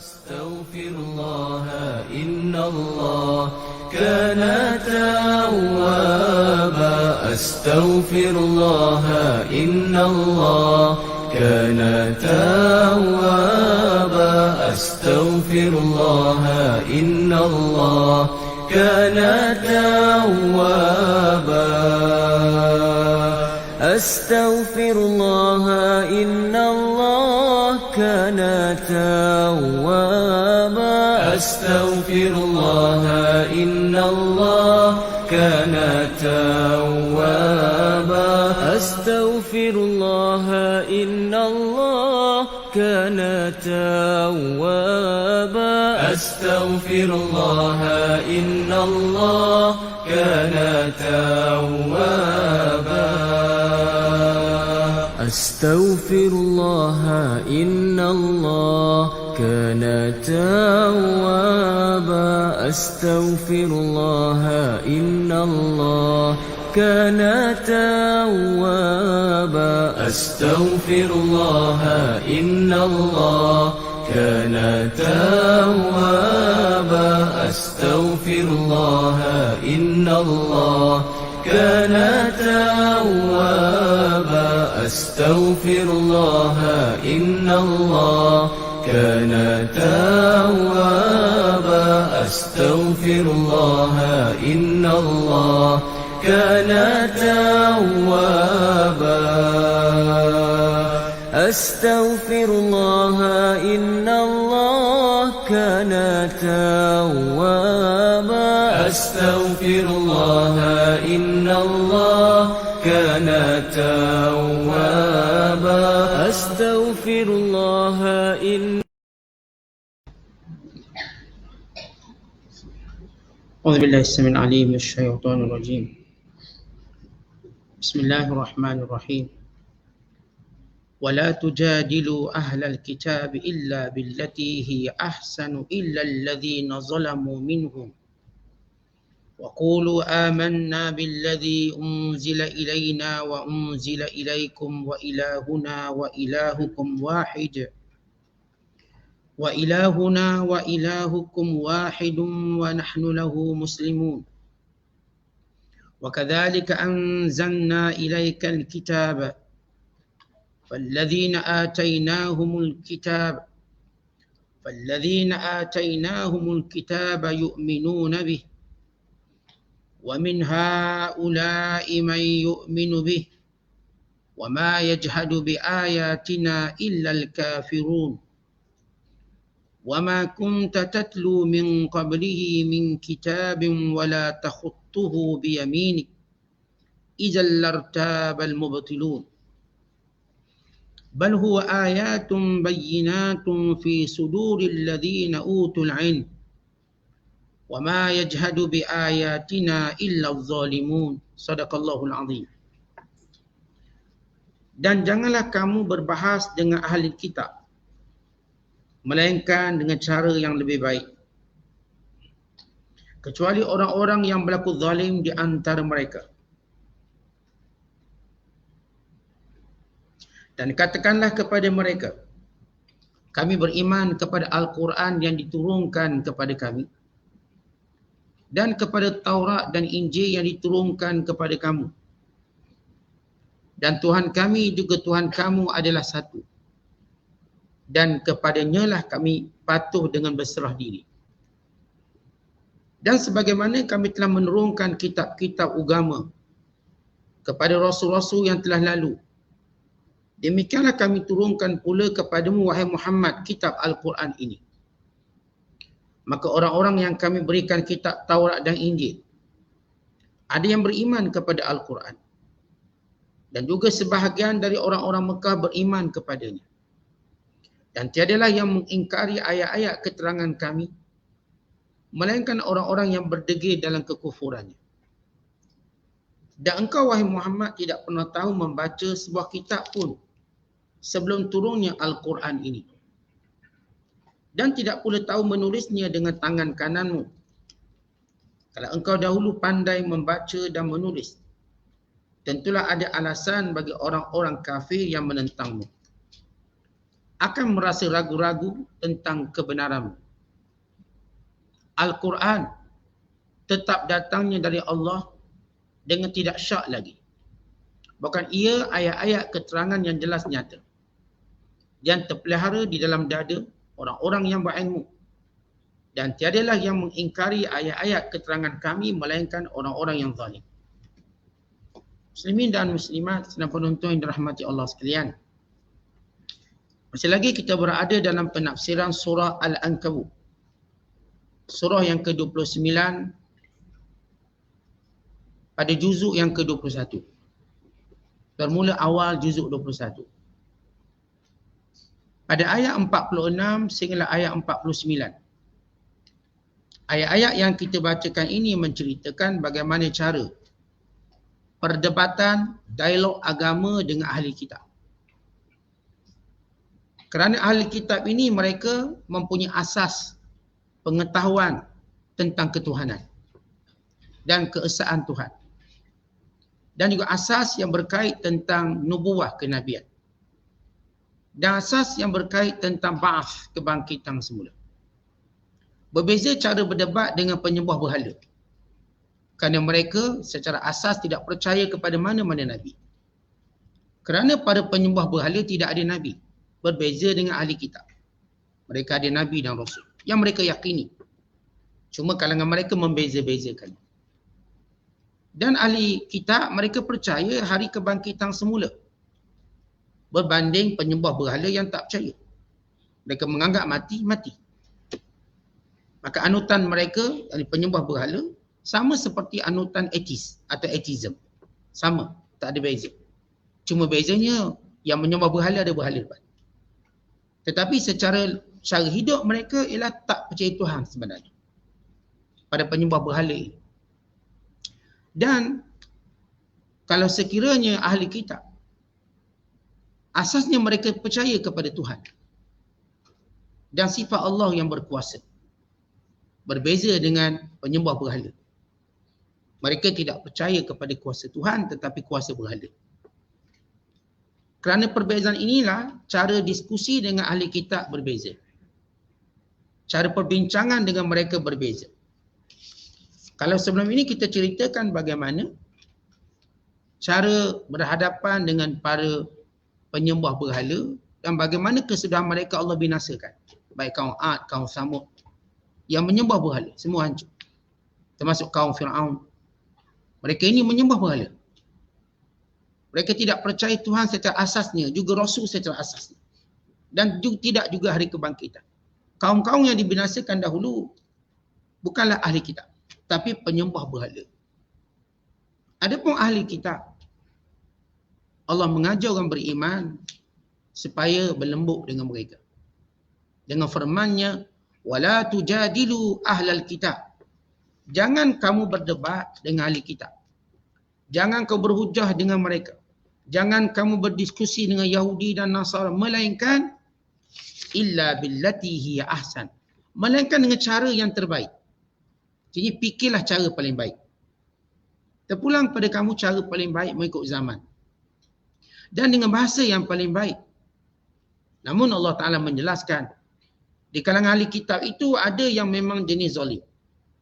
أستغفر الله إن الله كان توابا أستغفر الله إن الله كان توابا أستغفر الله إن الله كان توابا أستغفر الله إن الله كان توابا أستغفر الله إن الله كان توابا أستغفر الله إن الله كان توابا أستغفر الله إن الله كان توابا أستغفر الله إن الله كان توابا أستغفر الله إن الله كان توابا أستغفر الله إن الله كان توابا أستغفر الله إن الله كان توابا أستغفر الله إن الله كان توابا أستغفر الله إن الله كان توابا أستغفر الله إن الله كان توابا أستغفر الله إن الله كان توابا أستغفر الله إن أعوذ بالله السميع العليم من الشيطان الرجيم بسم الله الرحمن الرحيم ولا تجادلوا أهل الكتاب إلا بالتي هي أحسن إلا الذين ظلموا منهم وقولوا آمنا بالذي أنزل إلينا وأنزل إليكم وإلهنا وإلهكم واحد وإلهنا وإلهكم واحد ونحن له مسلمون وكذلك أنزلنا إليك الكتاب فالذين آتيناهم الكتاب يؤمنون به ومن هؤلاء من يؤمن به وما يجحد بآياتنا إلا الكافرون وما كنت تتلو من قبله من كتاب ولا تخطه بيمينك إذا لارتاب المبطلون بل هو آيات بينات في صدور الذين أوتوا العلم وما يجحد بآياتنا إلا الظالمون صدق الله العظيم. Dan janganlah kamu berbahas dengan ahli kitab melainkan dengan cara yang lebih baik, kecuali orang-orang yang berlaku zalim di antara mereka. Dan katakanlah kepada mereka, kami beriman kepada Al-Quran yang diturunkan kepada kami dan kepada Taurat dan Injil yang diturunkan kepada kamu. Dan Tuhan kami juga Tuhan kamu adalah satu. Dan kepadanya lah kami patuh dengan berserah diri. Dan sebagaimana kami telah menurunkan kitab-kitab agama kepada rasul-rasul yang telah lalu, demikianlah kami turunkan pula kepadamu wahai Muhammad kitab Al-Quran ini. Maka orang-orang yang kami berikan kitab Taurat dan Injil, ada yang beriman kepada Al-Quran. Dan juga sebahagian dari orang-orang Mekah beriman kepadanya. Dan tiadalah yang mengingkari ayat-ayat keterangan kami, melainkan orang-orang yang berdegil dalam kekufurannya. Dan engkau wahai Muhammad tidak pernah tahu membaca sebuah kitab pun sebelum turunnya Al-Quran ini. Dan tidak pula tahu menulisnya dengan tangan kananmu. Kalau engkau dahulu pandai membaca dan menulis, tentulah ada alasan bagi orang-orang kafir yang menentangmu. akan merasa ragu-ragu tentang kebenaran. Al-Quran tetap datangnya dari Allah dengan tidak syak lagi. Bahkan ia ayat-ayat keterangan yang jelas nyata yang terpelihara di dalam dada orang-orang yang berilmu. Dan tiadalah yang mengingkari ayat-ayat keterangan kami melainkan orang-orang yang zalim. Muslimin dan muslimat sedang penonton yang dirahmati Allah sekalian. Masih lagi kita berada dalam penafsiran surah Al-Ankabut. Surah yang ke-29 pada juzuk yang ke-21. Bermula awal juzuk 21. Pada ayat 46 sehingga ayat 49. Ayat-ayat yang kita bacakan ini menceritakan bagaimana cara perdebatan, dialog agama dengan ahli kitab. Kerana ahli kitab ini mereka mempunyai asas pengetahuan tentang ketuhanan dan keesaan Tuhan. Dan juga asas yang berkait tentang nubuah kenabian. Dan asas yang berkait tentang ba'ath, kebangkitan semula. Berbeza cara berdebat dengan penyembah berhala. Kerana mereka secara asas tidak percaya kepada mana-mana Nabi. Kerana pada penyembah berhala tidak ada Nabi. Berbeza dengan ahli kitab. Mereka ada Nabi dan Rasul yang mereka yakini. Cuma kalangan mereka membeza-bezakan. Dan ahli kitab mereka percaya hari kebangkitan semula. Berbanding penyembah berhala yang tak percaya. Mereka menganggap mati, mati. Maka anutan mereka, yang penyembah berhala, sama seperti anutan ateis atau atheism. Sama, tak ada beza. Cuma bezanya yang menyembah berhala ada berhala depan. Tetapi secara hidup mereka ialah tak percaya Tuhan sebenarnya. Pada penyembah berhala ini. Dan kalau sekiranya ahli kitab, asasnya mereka percaya kepada Tuhan. Dan sifat Allah yang berkuasa. Berbeza dengan penyembah berhala. Mereka tidak percaya kepada kuasa Tuhan tetapi kuasa berhala. Kerana perbezaan inilah cara diskusi dengan ahli kitab berbeza. Cara perbincangan dengan mereka berbeza. Kalau sebelum ini kita ceritakan bagaimana cara berhadapan dengan para penyembah berhala dan bagaimana kesudahan mereka Allah binasakan. Baik kaum Ad, kaum Samud yang menyembah berhala, semua hancur. Termasuk kaum Fir'aun. Mereka ini menyembah berhala. Mereka tidak percaya Tuhan secara asasnya, juga Rasul secara asasnya. Dan juga, tidak juga hari kebangkitan. Kaum-kaum yang dibinasakan dahulu bukanlah ahli kitab, tapi penyembah berhala. Adapun ahli kitab, Allah mengajar orang beriman supaya berlembut dengan mereka. Dengan firman-Nya, "Wala tujadilu ahlal kitab." Jangan kamu berdebat dengan ahli kitab. Jangan kau berhujah dengan mereka. Jangan kamu berdiskusi dengan Yahudi dan Nasara, melainkan illa billati hiya ahsan. Melainkan dengan cara yang terbaik. Jadi fikirlah cara paling baik. Terpulang pada kamu cara paling baik mengikut zaman. Dan dengan bahasa yang paling baik. Namun Allah Ta'ala menjelaskan, di kalangan ahli kitab itu ada yang memang jenis zalim.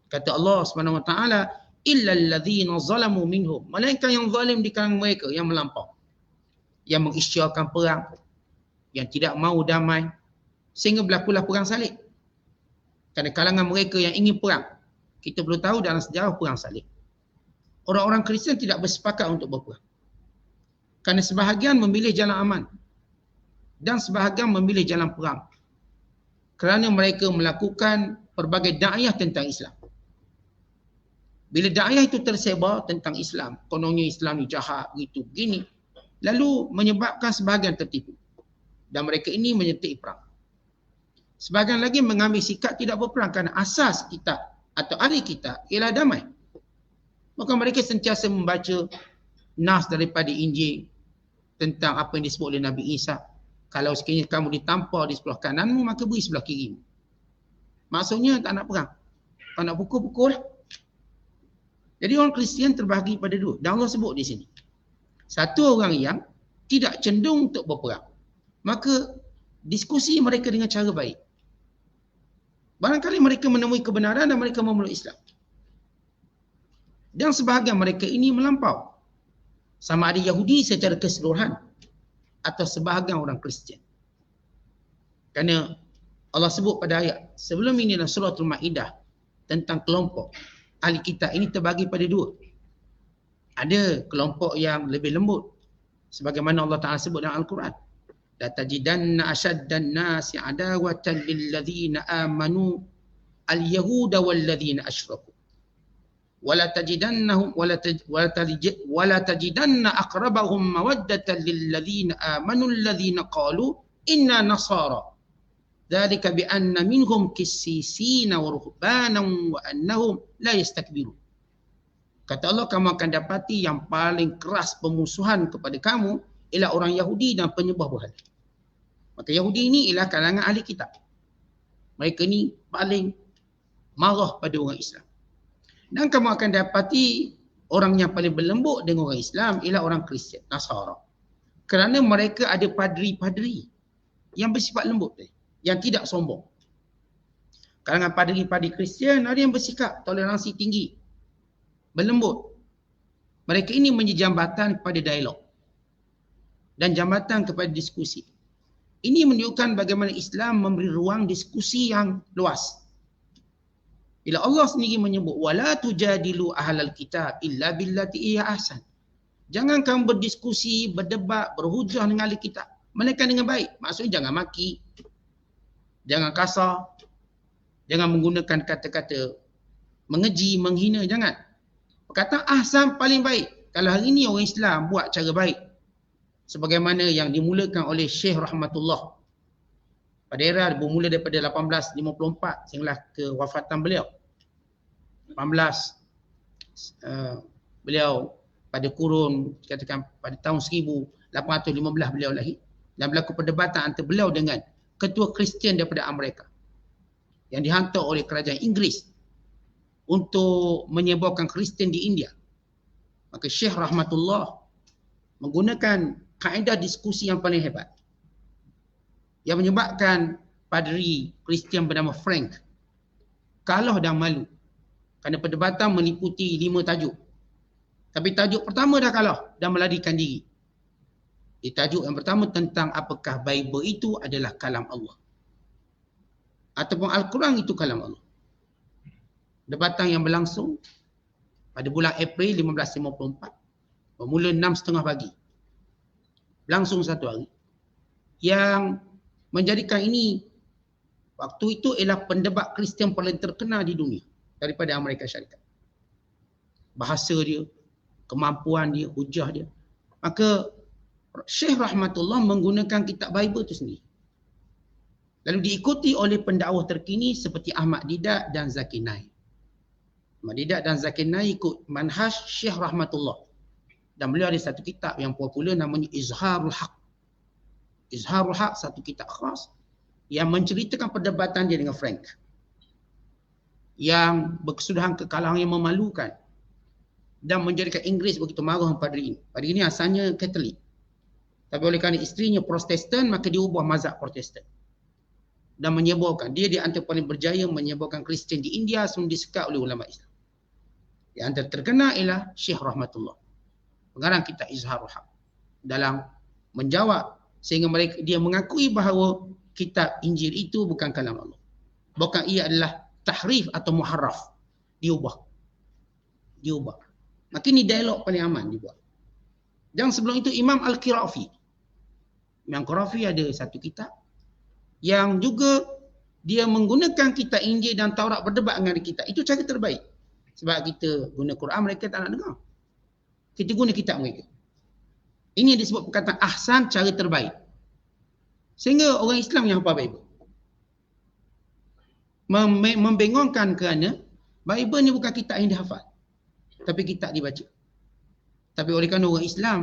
Kata Allah Subhanahu Wa Ta'ala, illa alladhina zalamu minhum. Melainkan yang zalim di kalangan mereka yang melampau. Yang mengisytiharkan perang. Yang tidak mahu damai. Sehingga berlakulah perang salib. Kerana kalangan mereka yang ingin perang. Kita perlu tahu dalam sejarah perang salib. Orang-orang Kristian tidak bersepakat untuk berperang. Kerana sebahagian memilih jalan aman. Dan sebahagian memilih jalan perang. Kerana mereka melakukan pelbagai da'iyah tentang Islam. Bila da'iyah itu tersebar tentang Islam, kononnya Islam ni jahat, begitu, begini, lalu menyebabkan sebahagian tertipu. Dan mereka ini menyertai perang. Sebahagian lagi mengambil sikap tidak berperang kerana asas kitab atau ahli kitab ialah damai. Maka mereka sentiasa membaca nas daripada Injil tentang apa yang disebut oleh Nabi Isa. Kalau sekiranya kamu ditampar di sebelah kananmu, maka beri sebelah kirimu. Maksudnya tak nak perang. Tak nak pukul-pukul lah. Jadi orang Kristian terbahagi pada dua. Dan Allah sebut di sini. Satu orang yang tidak cenderung untuk berperang. Maka diskusi mereka dengan cara baik. Barangkali mereka menemui kebenaran dan mereka memeluk Islam. Dan sebahagian mereka ini melampau. Sama ada Yahudi secara keseluruhan atau sebahagian orang Kristian. Kerana Allah sebut pada ayat sebelum ini dalam surah Al-Ma'idah tentang kelompok ahli kitab ini terbagi pada dua. Ada kelompok yang lebih lembut sebagaimana Allah Ta'ala sebut dalam Al-Quran. La tajidanna ashaddan nasi adawatan lilladzina amanu al-yahuda walladzina asyraku. Wala tajidannahum wala tajidanna aqrabahum mawaddatan lilladzina amanu alladzina qalu inna nasara. Dzalika bi anna minhum qissisina wa ruhbanan wa annahum la yastakbirun. Kata Allah, kamu akan dapati yang paling keras pemusuhan kepada kamu ialah orang Yahudi dan penyembah berhala. Maka Yahudi ini ialah kalangan ahli kitab. Mereka ni paling marah pada orang Islam. Dan kamu akan dapati orang yang paling berlembut dengan orang Islam ialah orang Kristian, Nasara. Kerana mereka ada padri-padri yang bersifat lembut, yang tidak sombong. Kalangan padri-padri Kristian ada yang bersikap toleransi tinggi, berlembut. Mereka ini menjadi jambatan kepada dialog dan jambatan kepada diskusi. Ini menunjukkan bagaimana Islam memberi ruang diskusi yang luas. Bila Allah sendiri menyebut wala tujadilu ahlal kitab illa billati hiya ahsan. Jangan kamu berdiskusi, berdebat, berhujah dengan ahli kitab melainkan dengan baik. Maksudnya jangan maki, jangan kasar, jangan menggunakan kata-kata mengeji, menghina, jangan. Perkataan ahsan paling baik. Kalau hari ini orang Islam buat cara baik sebagaimana yang dimulakan oleh Syekh Rahmatullah pada era bermula daripada 1854 sehinggalah kewafatan beliau. 18 beliau pada kurun katakan pada tahun 1815 beliau lahir dan berlaku perdebatan antara beliau dengan ketua Kristian daripada Amerika yang dihantar oleh kerajaan Inggeris untuk menyebarkan Kristian di India. Maka Syekh Rahmatullah menggunakan kaedah diskusi yang paling hebat yang menyebabkan padri Kristian bernama Frank kalah dan malu kerana perdebatan meliputi 5 tajuk. Tapi tajuk pertama dah kalah dan melarikan diri. Di tajuk yang pertama tentang apakah Bible itu adalah kalam Allah ataupun Al-Quran itu kalam Allah. Debatan yang berlangsung pada bulan April 1554 bermula 6:30 pagi. Langsung 1 hari. Yang menjadikan ini waktu itu ialah pendebat Kristian paling terkenal di dunia daripada Amerika Syarikat. Bahasa dia, kemampuan dia, hujah dia. Maka Syekh Rahmatullah menggunakan kitab Bible itu sendiri. Lalu diikuti oleh pendakwah terkini seperti Ahmad Didat dan Zakir Naik. Ahmad Didat dan Zakir Naik ikut manhaj Syekh Rahmatullah. Dan beliau ada satu kitab yang popular namanya Izharul Haq. Izharul Haq, satu kitab khas yang menceritakan perdebatan dia dengan Frank. Yang berkesudahan kekalahan yang memalukan dan menjadikan Inggeris begitu marah padri ini. Padri ini asalnya Katolik. Tapi oleh kerana isterinya Protestan, maka dia ubah mazhab Protestan. Dan menyebarkan. Dia di antara paling berjaya menyebarkan Kristian di India sebelum disekat oleh ulama Islam. Yang antara terkenal ialah Syekh Rahmatullah, pengarang kitab Izharul Haq, dalam menjawab sehingga dia mengakui bahawa kitab Injil itu bukan kalam Allah. Bukan ia adalah tahrif atau muharraf. Diubah. Maka ini dialog paling aman dibuat. Dan sebelum itu Imam Al-Qirafi. Imam Al-Qirafi ada satu kitab yang juga dia menggunakan kitab Injil dan Taurat berdebat dengan kitab. Itu cara terbaik. Sebab kita guna Quran, mereka tak nak dengar. Kita guna kitab mereka. Ini disebut perkataan ahsan, cara terbaik. Sehingga orang Islam yang hafal Bible membengongkan kerana Bible ni bukan kitab yang dihafal, tapi kitab dibaca. Tapi oleh kerana orang Islam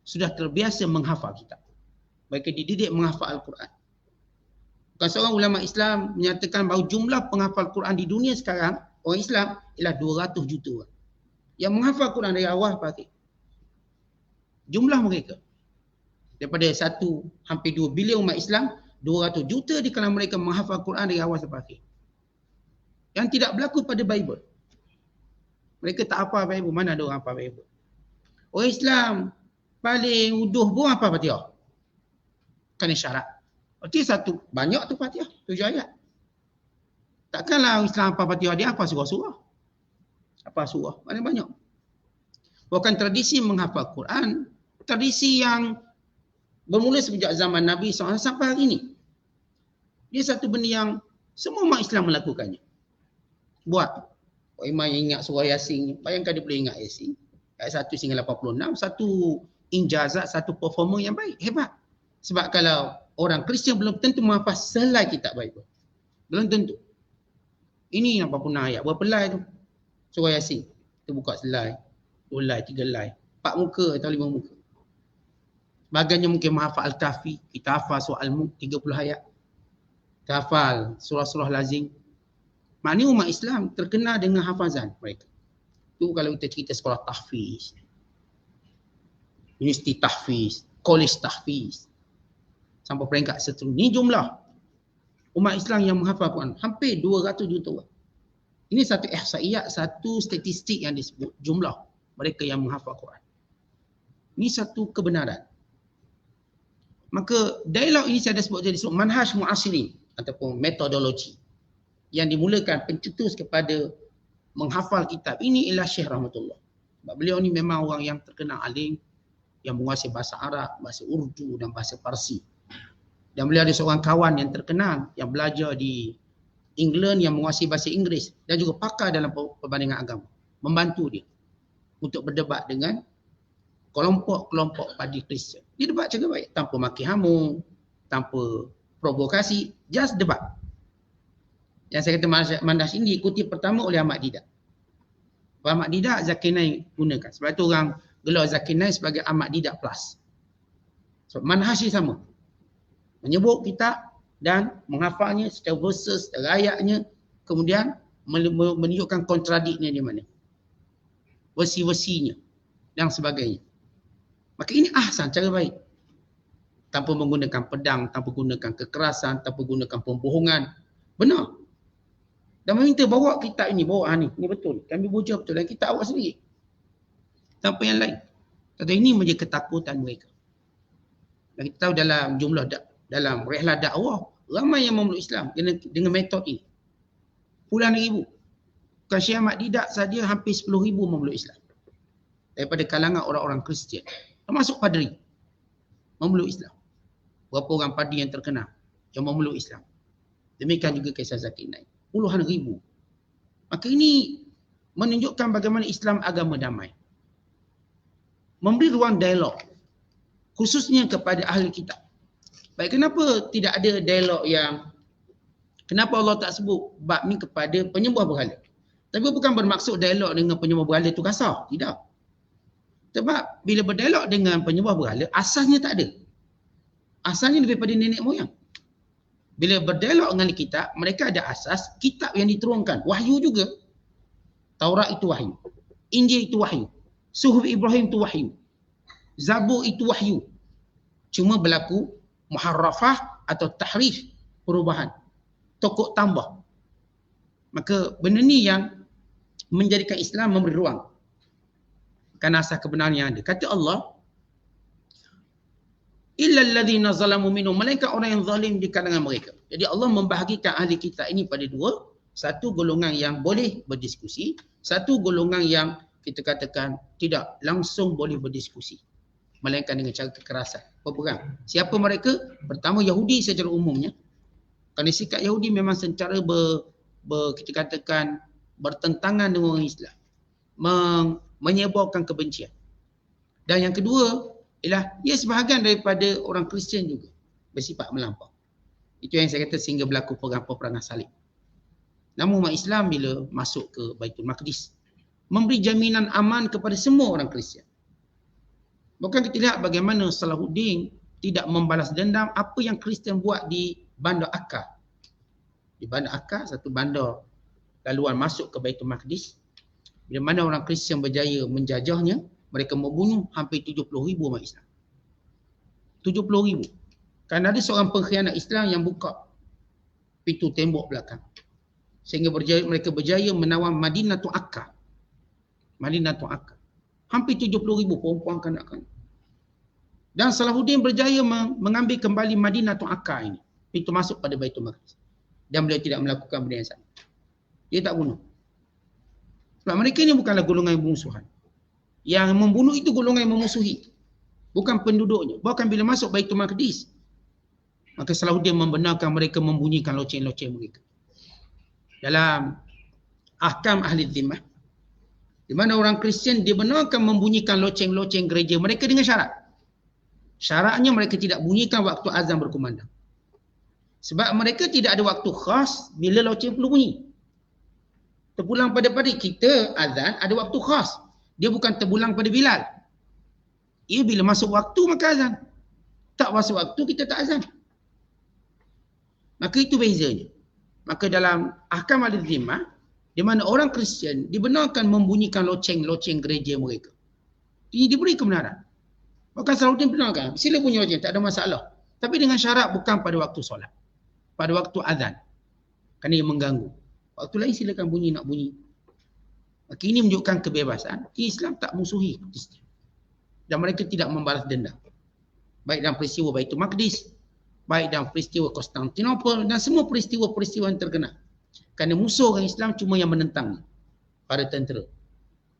sudah terbiasa menghafal kitab, mereka dididik menghafal Al-Quran. Bukan seorang ulama Islam menyatakan bahawa jumlah penghafal Quran di dunia sekarang, orang Islam, ialah 200 juta orang yang menghafal Quran dari awal sampai akhir. Jumlah mereka daripada hampir 2 bilion umat Islam, 200 juta di kalangan mereka menghafal Quran dari awal sampai akhir. Yang tidak berlaku pada Bible. Mereka tak hafal Bible. Mana ada orang hafal Bible? Orang Islam paling uduh pun hafal Fatihah. Kan syarat. Berarti satu, banyak tu Fatihah. 7 ayat. Takkanlah orang Islam hafal Fatihah, dia hafal surah-surah. Hafal surah. Banyak-banyak. Bukan tradisi menghafal Quran. Tradisi yang bermula sejak zaman Nabi SAW sampai hari ini. Dia satu benda yang semua umat Islam melakukannya. Buat. Orang imam yang ingat surah Yasin, bayangkan dia boleh ingat Yasin. Ayat 1 hingga 86, satu injazat, satu performa yang baik, hebat. Sebab kalau orang Kristian belum tentu menghafal selai kitab Bible. Belum tentu. Ini 86 ayat. Berapa helai tu? Surah Yasin. Kita buka selai. 2 helai, 3 helai. 4 muka atau 5 muka. Bagiannya mungkin menghafal Al-Kahfi. Kita hafal surah Al-Mulk 30 ayat. Kita hafal surah-surah lazim. Maknanya umat Islam terkenal dengan hafazan mereka. Itu kalau kita cerita sekolah tahfiz. Universiti tahfiz. Kolej tahfiz. Sampai peringkat seterusnya. Ini jumlah umat Islam yang menghafal Quran. Hampir 200 juta orang. Ini satu ihsaiyat, satu statistik yang disebut jumlah mereka yang menghafal Quran. Ini satu kebenaran. Maka dialog ini saya ada sebut jadi manhaj mu'asirin ataupun metodologi yang dimulakan pencetus kepada menghafal kitab ini ialah Syekh Rahmatullah. Sebab beliau ni memang orang yang terkenal alim, yang menguasai bahasa Arab, bahasa Urdu dan bahasa Parsi. Dan beliau ada seorang kawan yang terkenal yang belajar di England yang menguasai bahasa Inggeris dan juga pakar dalam perbandingan agama. Membantu dia untuk berdebat dengan kelompok-kelompok padi Kristian. Dia debat cara baik, tanpa maki hamu, tanpa provokasi, just debat. Yang saya kata manhaj ini diikuti pertama oleh Ahmad Didat. Ahmad Didat Zakir Naik gunakan. Sebab itu orang gelar Zakir Naik sebagai Ahmad Didat Plus. So, manhaj ini sama. Menyebut kitab dan menghafalnya secara verses, secara ayatnya, kemudian menunjukkan kontradiknya di mana. Versi-versinya dan sebagainya. Maka ini ahsan, cara baik. Tanpa menggunakan pedang, tanpa menggunakan kekerasan, tanpa menggunakan pembohongan. Benar. Dan meminta bawa kitab ini, bawa ni betul. Kami buja betul dan kitab awak sendiri. Tanpa yang lain. Kata ini menjadi ketakutan mereka. Dan kita tahu dalam rehlah dakwah, ramai yang memeluk Islam dengan metod ini. Puluhan ribu. Bukan Syekh Ahmad Didat saja hampir 10,000 memeluk Islam. Daripada kalangan orang-orang Kristian. Termasuk padri. Memeluk Islam. Berapa orang padri yang terkenal yang memeluk Islam. Demikian juga kisah Zakir Naik. Puluhan ribu. Maka ini menunjukkan bagaimana Islam agama damai. Memberi ruang dialog. Khususnya kepada ahli kitab. Baik, kenapa tidak ada dialog yang, kenapa Allah tak sebut bab ni kepada penyembah berhala? Tapi bukan bermaksud dialog dengan penyembah berhala itu kasar. Tidak. Sebab bila berdialog dengan penyembah berhala, asasnya tak ada. Asalnya lebih pada nenek moyang. Bila berdialog dengan kitab, mereka ada asas kitab yang diturunkan. Wahyu juga. Taurat itu wahyu. Injil itu wahyu. Suhuf Ibrahim itu wahyu. Zabur itu wahyu. Cuma berlaku muharrafah atau tahrif, perubahan. Tokok tambah. Maka benda ni yang menjadikan Islam memberi ruang. Kerana asas kebenaran yang ada. Kata Allah, illal ladzina zalamu minhum, melainkan orang yang zalim di kalangan mereka. Jadi Allah membahagikan ahli kitab ini pada dua. Satu golongan yang boleh berdiskusi, satu golongan yang kita katakan tidak langsung boleh berdiskusi. Melainkan dengan cara kekerasan, berperang. Siapa mereka? Pertama Yahudi secara umumnya. Kerana sikap Yahudi memang secara kita katakan bertentangan dengan orang Islam. Menyebarkan kebencian. Dan yang kedua ialah ia sebahagian daripada orang Kristian juga bersifat melampau. Itu yang saya kata sehingga berlaku peperangan salib. Namun umat Islam bila masuk ke Baitul Maqdis memberi jaminan aman kepada semua orang Kristian. Bukan kita lihat bagaimana Salahuddin tidak membalas dendam apa yang Kristian buat di Bandar Akka. Di Bandar Akka, satu bandar laluan masuk ke Baitul Maqdis. Bila mana orang Kristian berjaya menjajahnya, mereka membunuh hampir 70,000 umat Islam. 70,000. Kan ada seorang pengkhianat Islam yang buka pintu tembok belakang. Sehingga mereka berjaya menawar Madinatul Aqsa. Madinatul Aqsa. Hampir 70,000 perempuan kanak-kanak. Dan Salahuddin berjaya mengambil kembali Madinatul Aqsa ini. Pintu masuk pada Baitul Maqdis. Dan beliau tidak melakukan benda yang sama. Dia tak bunuh. Sebab mereka ini bukanlah golongan yang bermusuhan. Yang membunuh itu golongan yang memusuhi. Bukan penduduknya. Bahkan bila masuk Baitul Maqdis, maka Salahuddin membenarkan mereka membunyikan loceng-loceng mereka. Dalam ahkam ahli zimmah, di mana orang Kristian dibenarkan membunyikan loceng-loceng gereja mereka dengan syarat. Syaratnya mereka tidak bunyikan waktu azan berkumandang. Sebab mereka tidak ada waktu khas bila loceng perlu bunyi. Terpulang pada kita, azan ada waktu khas. Dia bukan terpulang pada Bilal. Ia bila masuk waktu maka azan. Tak masuk waktu kita tak azan. Maka itu bezanya. Maka dalam ahkam al-zimmah, di mana orang Kristian dibenarkan membunyikan loceng-loceng gereja mereka. Ini diberi kebenaran. Maka Salahuddin benarkan, sila bunyi loceng, tak ada masalah. Tapi dengan syarat bukan pada waktu solat. Pada waktu azan. Kerana ia mengganggu. Waktu lain silakan bunyi nak bunyi. Maka ini menunjukkan kebebasan. Islam tak musuhi Kristian. Dan mereka tidak membalas dendam. Baik dalam peristiwa Baitul Maqdis, baik dalam peristiwa Konstantinopel dan semua peristiwa-peristiwa yang terkenal. Kerana musuh orang Islam cuma yang menentang para tentera.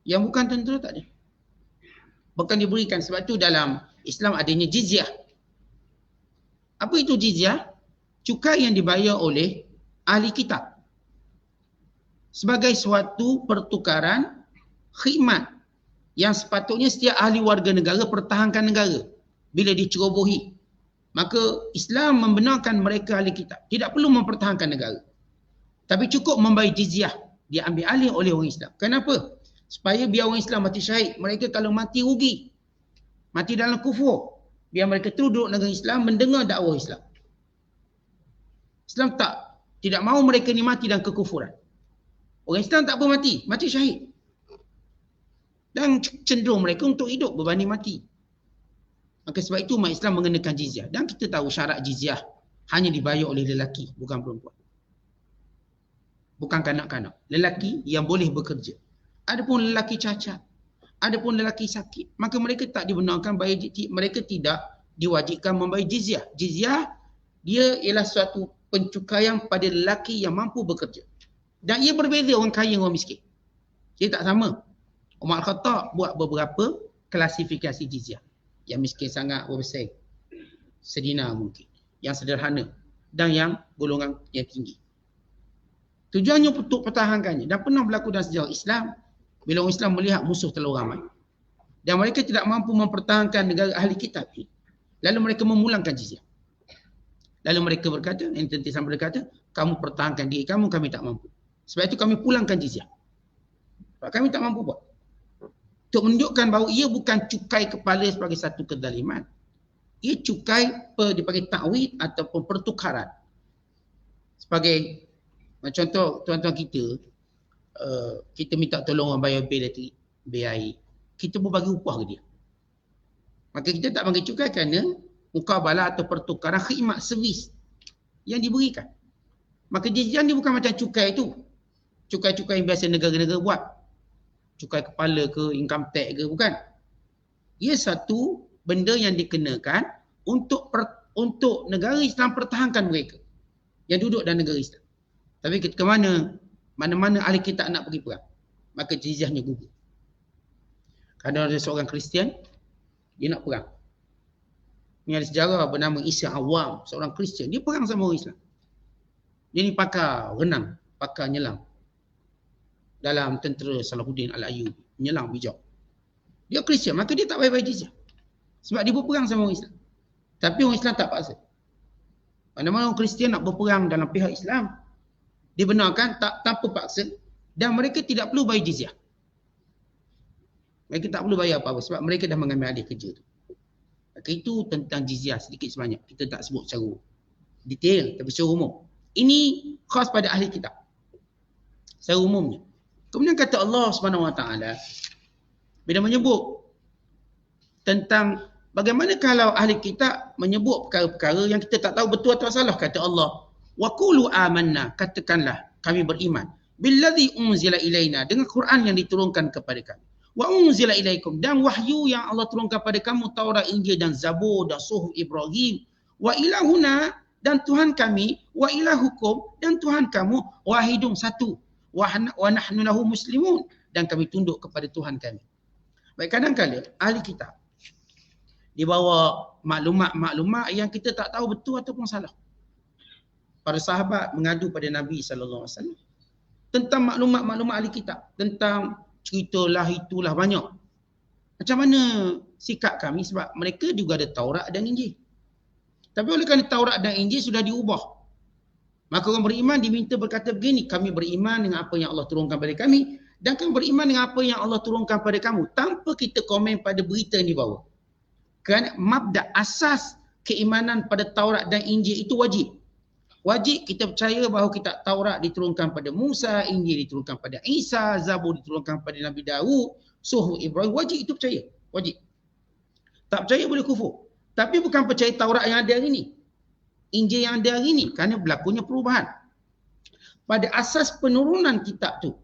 Yang bukan tentera tak ada. Bukan diberikan. Sebab itu dalam Islam adanya jizyah. Apa itu jizyah? Cukai yang dibayar oleh ahli kitab. Sebagai suatu pertukaran khidmat yang sepatutnya setiap ahli warga negara pertahankan negara bila dicerobohi. Maka Islam membenarkan mereka ahli kitab. Tidak perlu mempertahankan negara. Tapi cukup membayar jizyah. Dia ambil alih oleh orang Islam. Kenapa? Supaya biar orang Islam mati syahid. Mereka kalau mati rugi. Mati dalam kufur. Biar mereka terus duduk negara Islam mendengar dakwah Islam. Islam tidak mahu mereka ni mati dalam kekufuran. Orang Islam tak apa mati. Mati syahid. Dan cenderung mereka untuk hidup berbanding mati. Maka sebab itu umat Islam mengenakan jizyah. Dan kita tahu syarat jizyah hanya dibayar oleh lelaki, bukan perempuan. Bukan kanak-kanak. Lelaki yang boleh bekerja. Adapun lelaki cacat, adapun lelaki sakit, maka mereka tak dibenarkan bayar jizyah. Mereka tidak diwajibkan membayar jizyah. Jizyah dia ialah suatu pencukaian pada lelaki yang mampu bekerja. Dan ia berbeza orang kaya dengan orang miskin. Dia tak sama. Umar Khattab buat beberapa klasifikasi jizyah. Yang miskin sangat berapa sen? Sedinar mungkin. Yang sederhana. Dan yang golongan yang tinggi. Tujuannya untuk pertahankannya. Dan pernah berlaku dalam sejarah Islam. Bila orang Islam melihat musuh terlalu ramai. Dan mereka tidak mampu mempertahankan negara ahli kitab ini. Lalu mereka memulangkan jizyah. Lalu mereka berkata, entitas berkata, kamu pertahankan diri kamu, kami tak mampu. Sebab itu kami pulangkan jizyah. Sebab kami tak mampu buat. Untuk menunjukkan bahawa ia bukan cukai kepala sebagai satu kezaliman. Ia cukai dipanggil ta'wid ataupun pertukaran. Sebagai contoh tuan-tuan kita, kita minta tolong orang bayar bil elektrik, bil air. Kita pun bagi upah ke dia. Maka kita tak bagi cukai kerana mukabalah atau pertukaran khidmat servis yang diberikan. Maka jizyah ni bukan macam cukai tu. Cukai-cukai yang biasa negara-negara buat. Cukai kepala ke, income tax ke, bukan. Ia satu benda yang dikenakan untuk negara Islam pertahankan mereka yang duduk dalam negara Islam. Tapi ketika mana-mana ahli kitab nak pergi perang, maka jizyahnya gugur. Kadang ada seorang Kristian, dia nak perang. Ini ada sejarah bernama Isa Awam, seorang Kristian. Dia perang sama orang Islam. Dia ni pakar renang, pakar nyelam. Dalam tentera Salahuddin Al-Ayyubi. Menyelam bijak. Dia Kristian, maka dia tak bayar jizyah. Sebab dia berperang sama orang Islam. Tapi orang Islam tak paksa. Mana-mana orang Kristian nak berperang dalam pihak Islam, dibenarkan tanpa paksa. Dan mereka tidak perlu bayar jizyah. Mereka tak perlu bayar apa-apa sebab mereka dah mengambil alih kerja tu. Maka itu tentang jizyah sedikit sebanyak. Kita tak sebut secara detail, tapi secara umum. Ini khas pada ahli kitab. Secara umumnya. Kemudian kata Allah SWT bila menyebut tentang Bagaimana kalau ahli kitab menyebut perkara-perkara yang kita tak tahu betul atau salah? Kata Allah, wa qulu amanna, katakanlah kami beriman billadzi unzila ilaina, dengan Quran yang diturunkan kepada kami, wa unzila ilaikum, dan wahyu yang Allah turunkan kepada kamu, Taurat, Injil dan Zabur dan Suhuf Ibrahim, wa ilahuna, dan Tuhan kami, wa ilahukum, dan Tuhan kamu, wahidun, satu, wa nahnu lahu muslimun, dan kami tunduk kepada Tuhan kami. Baik, kadang-kadang ahli kitab dibawa maklumat-maklumat yang kita tak tahu betul ataupun salah. Para sahabat mengadu pada Nabi SAW tentang maklumat-maklumat ahli kitab, tentang ceritalah itulah banyak. Macam mana sikap kami? Sebab mereka juga ada Taurat dan Injil. Tapi oleh kerana Taurat dan Injil sudah diubah, maka orang beriman diminta berkata begini, kami beriman dengan apa yang Allah turunkan pada kami, dan kami beriman dengan apa yang Allah turunkan pada kamu, tanpa kita komen pada berita yang dibawa. Kerana mabda asas keimanan pada Taurat dan Injil itu wajib. Wajib kita percaya bahawa kitab Taurat diturunkan pada Musa, Injil diturunkan pada Isa, Zabur diturunkan pada Nabi Daud, Suhuf Ibrahim. Wajib itu percaya. Wajib. Tak percaya boleh kufur. Tapi bukan percaya Taurat yang ada hari ini, Injil yang ada hari ini, kerana berlakunya perubahan pada asas penurunan kitab tu,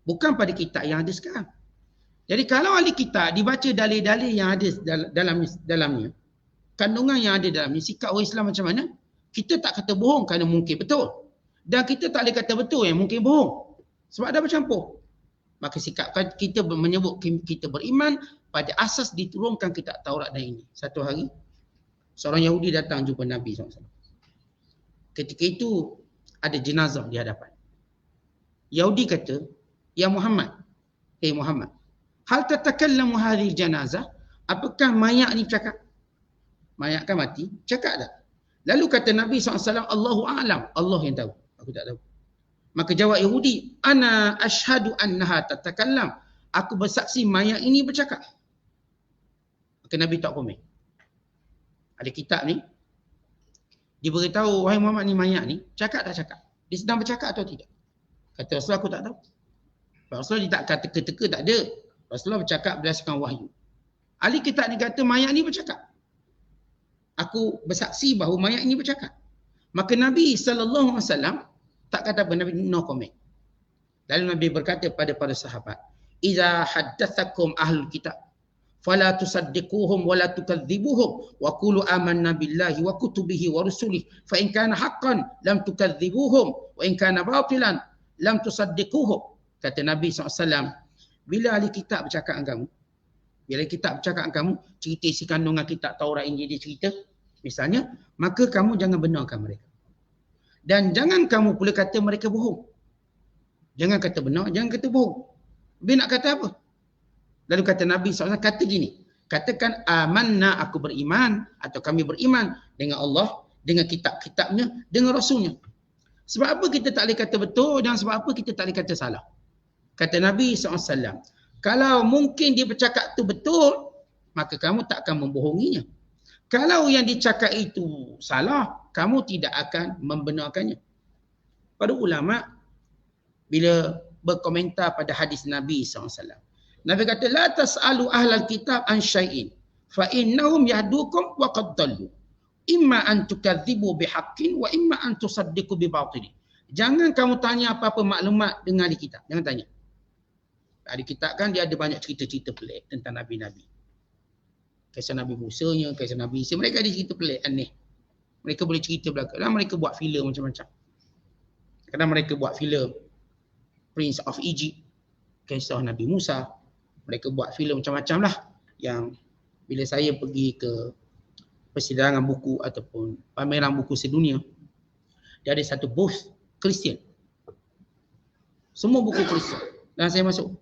bukan pada kitab yang ada sekarang. Jadi kalau ahli kitab dibaca dalil-dalil yang ada dalamnya, kandungan yang ada dalamnya, sikap orang Islam macam mana, kita tak kata bohong kerana mungkin betul. Dan kita tak boleh kata betul yang mungkin bohong. Sebab dah bercampur. Maka sikap kita menyebut kita beriman pada asas diturunkan kitab Taurat dan ini. Satu hari, seorang Yahudi datang jumpa Nabi SAW. Ketika itu, ada jenazah di hadapan. Yahudi kata, ya Muhammad, hey Muhammad, hal tatakallamu hadhihi janazah? Apakah mayat ni bercakap? Mayat kan mati, cakap tak? Lalu kata Nabi SAW, Allahu a'lam, Allah yang tahu, aku tak tahu. Maka jawab Yahudi, ana ashhadu annaha tatakallam, aku bersaksi mayat ini bercakap. Maka Nabi tak komen. Ada kitab ni, dia beritahu, wahai Muhammad, ni mayat ni, cakap tak cakap? Dia sedang bercakap atau tidak? Kata Rasulullah, aku tak tahu. Rasulullah dia tak kata teka-teka, tak ada. Rasulullah bercakap berdasarkan wahyu. Ahli kitab ni kata mayat ni bercakap. Aku bersaksi bahawa mayat ini bercakap. Maka Nabi SAW tak kata apa, Nabi no comment. Lalu Nabi berkata pada para sahabat, "Idza haddatsakum ahlul kitab, fala tusaddiquhum wa la tukadzibuhum wa qulu amanna billahi wa kutubihi wa rusulihi, fa in kana haqqan lam tukadzibuhum wa in kana batilan lam tusaddiquhum." Kata Nabi SAW, bila ahli kitab bercakap dengan kamu, bila kitab bercakap dengan kamu, cerita isi kandungan kitab Taurat Injil dia cerita, misalnya, maka kamu jangan benarkan mereka. Dan jangan kamu pula kata mereka bohong. Jangan kata benar, jangan kata bohong. Habis nak kata apa? Lalu kata Nabi SAW, kata gini, katakan amanna, aku beriman, atau kami beriman dengan Allah, dengan kitab-kitabnya, dengan Rasulnya. Sebab apa kita tak boleh kata betul, dan sebab apa kita tak boleh kata salah? Kata Nabi SAW, kalau mungkin dia bercakap tu betul, maka kamu tak akan membohonginya. Kalau yang dicakap itu salah, kamu tidak akan membenarkannya. Para ulama bila berkomentar pada hadis Nabi SAW, Nabi kata, la tas'alu ahlal kitab an syai'in, fa innahum yahdukum wa qad dallu. Imma an tukadzibu bihaqqin wa imma an tusaddiqu bibatilin. Jangan kamu tanya apa-apa maklumat dengan ahli kitab. Jangan tanya. Ahli kitab kan dia ada banyak cerita-cerita pelik tentang Nabi-Nabi. Kisah Nabi Musa-nya, kisah Nabi Isa. Mereka ada cerita pelik, aneh. Mereka boleh cerita belakang. Dan mereka buat filem macam-macam. Kadang mereka buat filem Prince of Egypt, kisah Nabi Musa. Mereka buat filem macam-macam lah. Yang bila saya pergi ke persidangan buku ataupun pameran buku sedunia, dia ada satu booth Kristian. Semua buku Kristian. Dan saya masuk.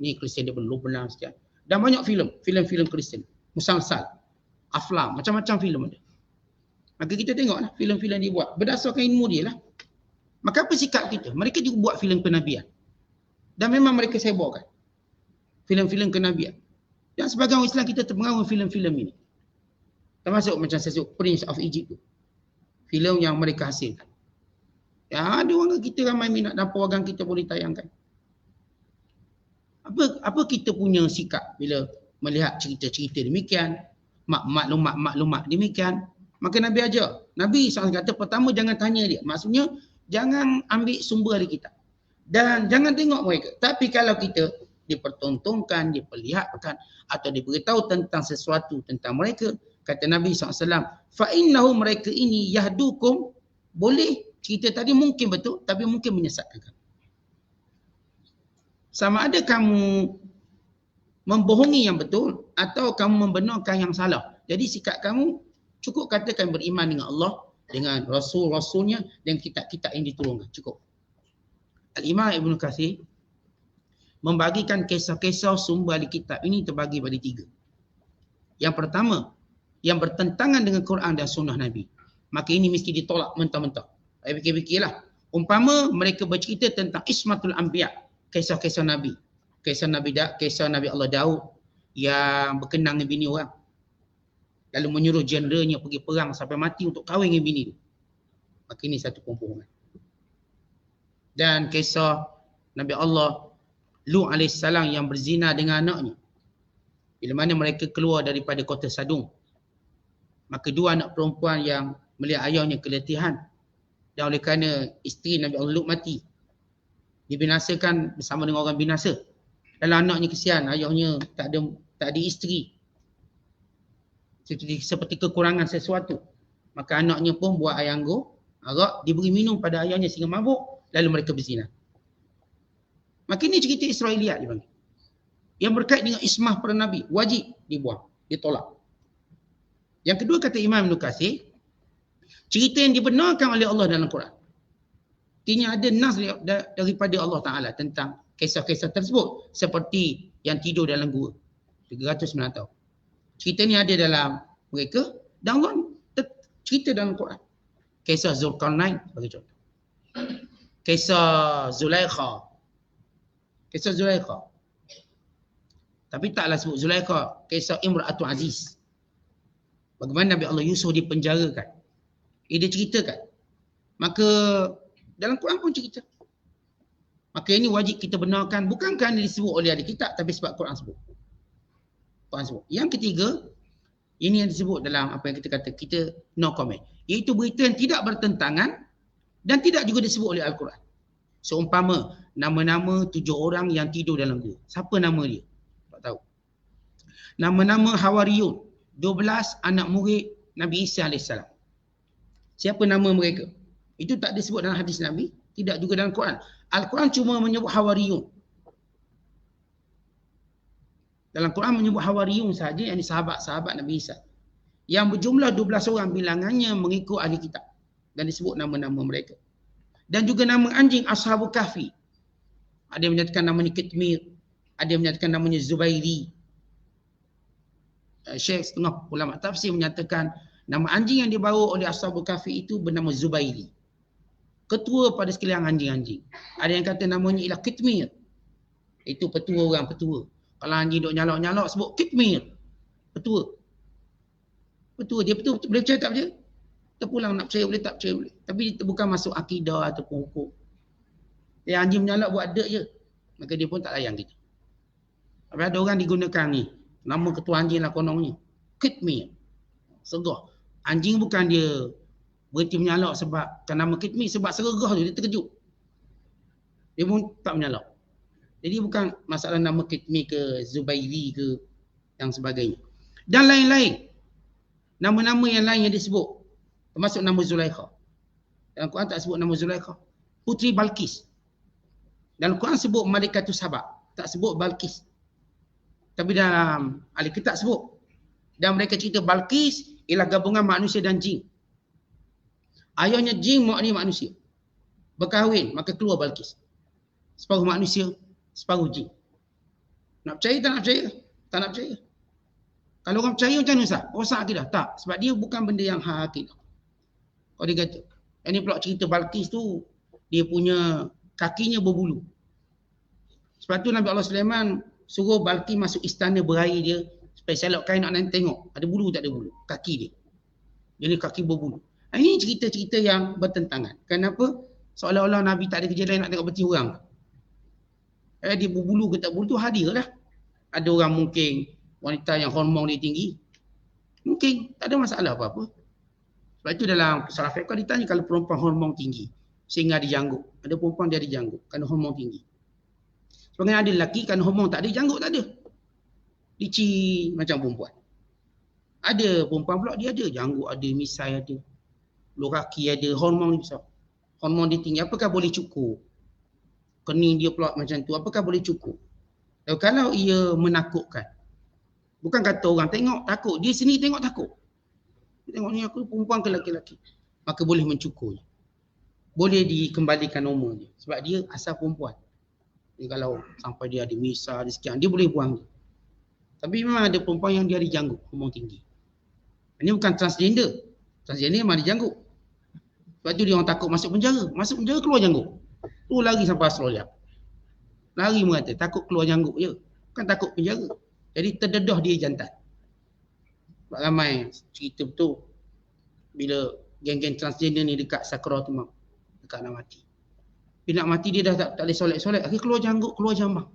Ni Kristian dia belum benar sekian. Dan banyak filem Kristian. Musalsal, aflam, macam-macam filem ada. Maka kita tengoklah filem-filem dia buat. Berdasarkan ilmu dia lah. Maka apa sikap kita? Mereka juga buat filem kenabian. Dan memang mereka saya bawakan. Filem-filem kenabian. Dan sebagai orang Islam kita terpengaruh filem-filem ini. Termasuk macam saya sebut Prince of Egypt tu. Filem yang mereka hasilkan. Ya, ada orang kita ramai minat dan program kita boleh tayangkan. Apa kita punya sikap bila melihat cerita-cerita demikian, maklumat-maklumat demikian. Maka Nabi ajar. Nabi SAW kata pertama jangan tanya dia. Maksudnya jangan ambil sumber dari kita. Dan jangan tengok mereka. Tapi kalau kita dipertontonkan, diperlihatkan atau diberitahu tentang sesuatu tentang mereka, kata Nabi SAW, فَإِنَّهُ mereka ini yahdukum, boleh cerita tadi mungkin betul, tapi mungkin menyesatkan kamu. Sama ada kamu membohongi yang betul atau kamu membenarkan yang salah. Jadi sikap kamu cukup katakan beriman dengan Allah, dengan Rasul-Rasulnya dan kitab-kitab yang diturunkan. Cukup. Al-Imam Ibn Katsir membagikan kisah-kisah sumber di kitab ini terbagi pada 3. Yang pertama, yang bertentangan dengan Quran dan sunnah Nabi. Maka ini mesti ditolak mentah-mentah. Fikir-fikirlah. Umpama mereka bercerita tentang Ismatul Anbiya, kisah-kisah Nabi. Kisah Nabi Allah Daud yang berkenang dengan bini orang. Lalu menyuruh jeneralnya pergi perang sampai mati untuk kahwin dengan bini dia. Maka ini satu pembohongan. Dan kisah Nabi Allah Lut AS yang berzina dengan anaknya. Bila mana mereka keluar daripada kota Sadum. Maka 2 anak perempuan yang melihat ayahnya keletihan. Dan oleh kerana isteri Nabi Allah Lut mati. Dibinasakan bersama dengan orang binasa. Lalu anaknya kesian, ayahnya tak ada isteri. Seperti kekurangan sesuatu. Maka anaknya pun buat air anggur, arak, diberi minum pada ayahnya sehingga mabuk. Lalu mereka berzina. Maka ini cerita Israeliat dipanggil. Yang berkait dengan ismah para Nabi. Wajib dibuang, ditolak. Yang kedua kata Imam Ibn Katsir, cerita yang dibenarkan oleh Allah dalam Quran. Artinya ada nas daripada Allah Ta'ala tentang kisah-kisah tersebut. Seperti yang tidur dalam gua. 309 tahun. Cerita ni ada dalam mereka. Dan Allah cerita dalam Quran. Kisah Zulkarnain bagi contoh. Kisah Zulaikha. Kisah Zulaikha. Tapi taklah sebut Zulaikha. Kisah Imra'atul Aziz. Bagaimana Nabi Allah Yusuf dipenjarakan. Dia ceritakan. Maka dalam Quran pun cerita. Maka ini wajib kita benarkan. Bukan kerana disebut oleh ahli kitab. Tapi sebab Quran sebut. Quran sebut. Yang ketiga. Ini yang disebut dalam apa yang kita kata. Kita no comment. Iaitu berita yang tidak bertentangan. Dan tidak juga disebut oleh Al-Quran. Seumpama nama-nama 7 orang yang tidur dalam gua. Siapa nama dia? Tak tahu. Nama-nama Hawariyun. 12 anak murid Nabi Isa AS. Siapa nama mereka? Itu tak disebut dalam hadis Nabi. Tidak juga dalam Quran. Al-Quran cuma menyebut Hawariyun. Dalam Quran menyebut Hawariyun sahaja, yang sahabat-sahabat Nabi Isa. Yang berjumlah 12 orang bilangannya mengikut ahli kitab. Dan disebut nama-nama mereka. Dan juga nama anjing Ashabul Kahfi. Ada yang menyatakan namanya Kitmir. Ada yang menyatakan namanya Zubairi. Syekh setengah ulama tafsir menyatakan nama anjing yang dibawa oleh Ashabul Kahfi itu bernama Zubairi. Ketua pada sekalian anjing-anjing. Ada yang kata namanya ialah Kitmir. Itu petua orang, petua. Kalau anjing duk nyalak-nyalak sebut Kitmir. Petua. Petua. Dia petua, boleh percaya tak percaya? Terpulang nak percaya boleh, tak percaya boleh. Tapi itu bukan masuk akidah ataupun hukum. Dia anjing menyalak buat dek je. Maka dia pun tak layan kita. Tapi ada orang digunakan ni. Nama ketua anjing lah konongnya. Kitmir. Segah. Anjing bukan dia berhenti menyalak sebab kan nama Kitmir, sebab sergah tu dia terkejut. Dia pun tak menyalak. Jadi bukan masalah nama Kitmir ke Zubairi ke yang sebagainya. Dan lain-lain. Nama-nama yang lain yang disebut. Termasuk nama Zulaikha. Dalam Quran tak sebut nama Zulaikha. Putri Balqis. Dalam Quran sebut Malikatus Saba. Tak sebut Balqis. Tapi dalam ahli kitab sebut. Dan mereka cerita Balqis ialah gabungan manusia dan jin. Ayahnya jin, mak ni manusia. Berkahwin, maka keluar Balqis. Separuh manusia, separuh jin. Nak percaya tak nak percaya? Tak nak percaya. Kalau orang percaya macam mana Ustaz? Rosak akidah? Tak. Sebab dia bukan benda yang hak akidah. Kalau dia kata, ini pula cerita Balqis tu, dia punya kakinya berbulu. Sebab tu Nabi Allah Sulaiman suruh Balqis masuk istana berair dia, supaya selok kain nak nanti tengok, ada bulu tak ada bulu, kaki dia. Jadi kaki berbulu. Ini cerita-cerita yang bertentangan. Kenapa? Seolah-olah Nabi tak ada kerja lain nak tengok peti orang. Dia berbulu ke tak berbulu tu hadir lah. Ada orang mungkin wanita yang hormon dia tinggi, mungkin tak ada masalah apa-apa. Sebab itu dalam salah fiqh ditanya kalau perempuan hormon tinggi sehingga dijanggut. Ada perempuan dia dijanggut kerana hormon tinggi. Sebagian ada lelaki kerana hormon tak ada, janggut tak ada. Licin macam perempuan. Ada perempuan pula dia ada janggut, ada misai, ada bulu kaki, ada hormon dia besar. Hormon dia tinggi, apakah boleh cukur? Kening dia pula macam tu, apakah boleh cukur? Kalau ia menakutkan, bukan kata orang tengok takut, dia sendiri tengok takut. Dia tengok ni aku perempuan ke lelaki-lelaki, maka boleh mencukur. Boleh dikembalikan normal dia. Sebab dia asal perempuan. Jadi kalau sampai dia ada misai, ada sekian, dia boleh buang dia. Tapi memang ada perempuan yang dia ada janggut, hormon tinggi. Ini bukan transgender. Transgender memang ada janggut. Sebab tu dia orang takut masuk penjara. Masuk penjara keluar janggut. Tu lari sampai Australia. Lari mengata takut keluar janggut je. Bukan takut penjara. Jadi terdedah dia jantan. Sebab ramai cerita betul. Bila geng-geng transgender ni dekat sakaratul maut. Dekat nak mati. Bila nak mati dia dah tak boleh solat-solat. Akhirnya keluar janggut, keluar jambang.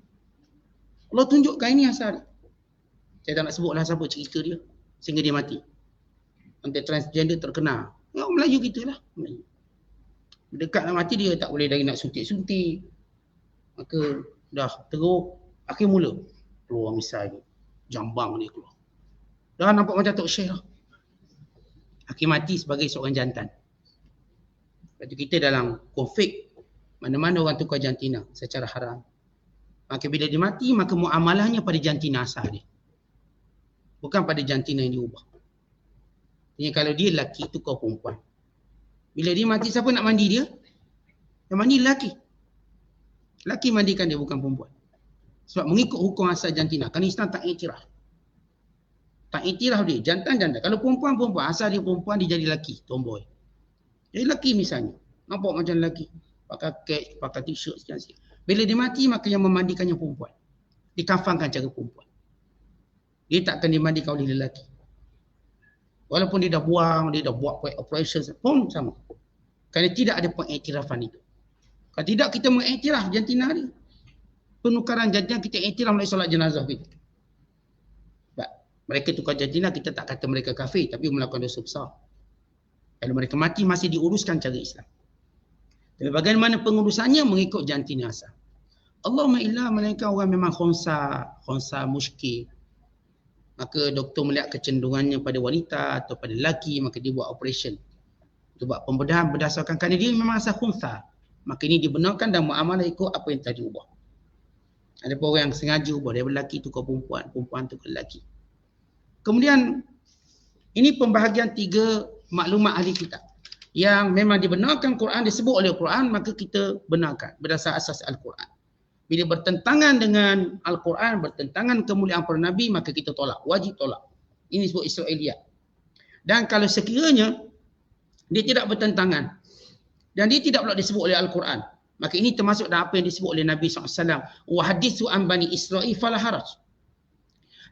Allah tunjukkan ini asal. Saya tak nak sebutlah siapa cerita dia. Sehingga dia mati. Nanti transgender terkenal. Ya, orang Melayu kita lah. Dekat nak mati dia tak boleh lagi nak suntik-suntik. Maka dah teruk. Akhir mula keluar misal jambang dia keluar. Dah nampak macam Tok Syekh lah. Akhir mati sebagai seorang jantan. Lepas tu kita dalam konflik, mana-mana orang tukar jantina secara haram. Maka bila dia mati, maka muamalahnya pada jantina asal dia. Bukan pada jantina yang diubah. Jadi kalau dia lelaki, tukar perempuan. Bila dia mati, siapa nak mandi dia? Yang mandi lelaki. Lelaki mandikan dia, bukan perempuan. Sebab mengikut hukum asal jantina. Kerana Islam tak iktiraf. Tak iktiraf dia, jantan-jantan. Kalau perempuan-perempuan, asal dia perempuan, dia jadi lelaki, tomboy. Jadi lelaki misalnya. Nampak macam lelaki. Pakai kek, pakai t-shirt, sekian-sekian. Bila dia mati, maka yang memandikannya perempuan. Dikafankan cara perempuan. Dia tak akan dimandikan oleh lelaki. Walaupun dia dah buang, dia dah buat operation pun sama. Kerana tidak ada pengiktirafan itu. Kalau tidak kita mengiktiraf jantina dia. Penukaran jantina kita iktiraf melalui solat jenazah kita. Sebab mereka tukar jantina, kita tak kata mereka kafir, tapi melakukan dosa besar. Kalau mereka mati masih diuruskan cara Islam. Tapi bagaimana pengurusannya mengikut jantina asal. Allahumma illa melainkan orang memang khonsa muskil. Maka doktor melihat kecenderungannya pada wanita atau pada lelaki, maka dia buat operation. Dia buat pembedahan berdasarkan kerana dia memang asal khunsa. Maka ini dibenarkan dan muamalah ikut apa yang tadi ubah. Ada pun orang yang sengaja ubah, dia lelaki tukar perempuan, perempuan tukar lelaki. Kemudian ini pembahagian 3 maklumat ahli kitab. Yang memang dibenarkan Quran, disebut oleh Quran, maka kita benarkan berdasar asas Al-Quran. Bila bertentangan dengan Al-Quran, bertentangan kemuliaan para Nabi, maka kita tolak. Wajib tolak. Ini disebut Israiliyat. Dan kalau sekiranya dia tidak bertentangan dan dia tidak pula disebut oleh Al-Quran, maka ini termasuk dalam apa yang disebut oleh Nabi SAW. Wa hadithu an Bani Israel fala haraj.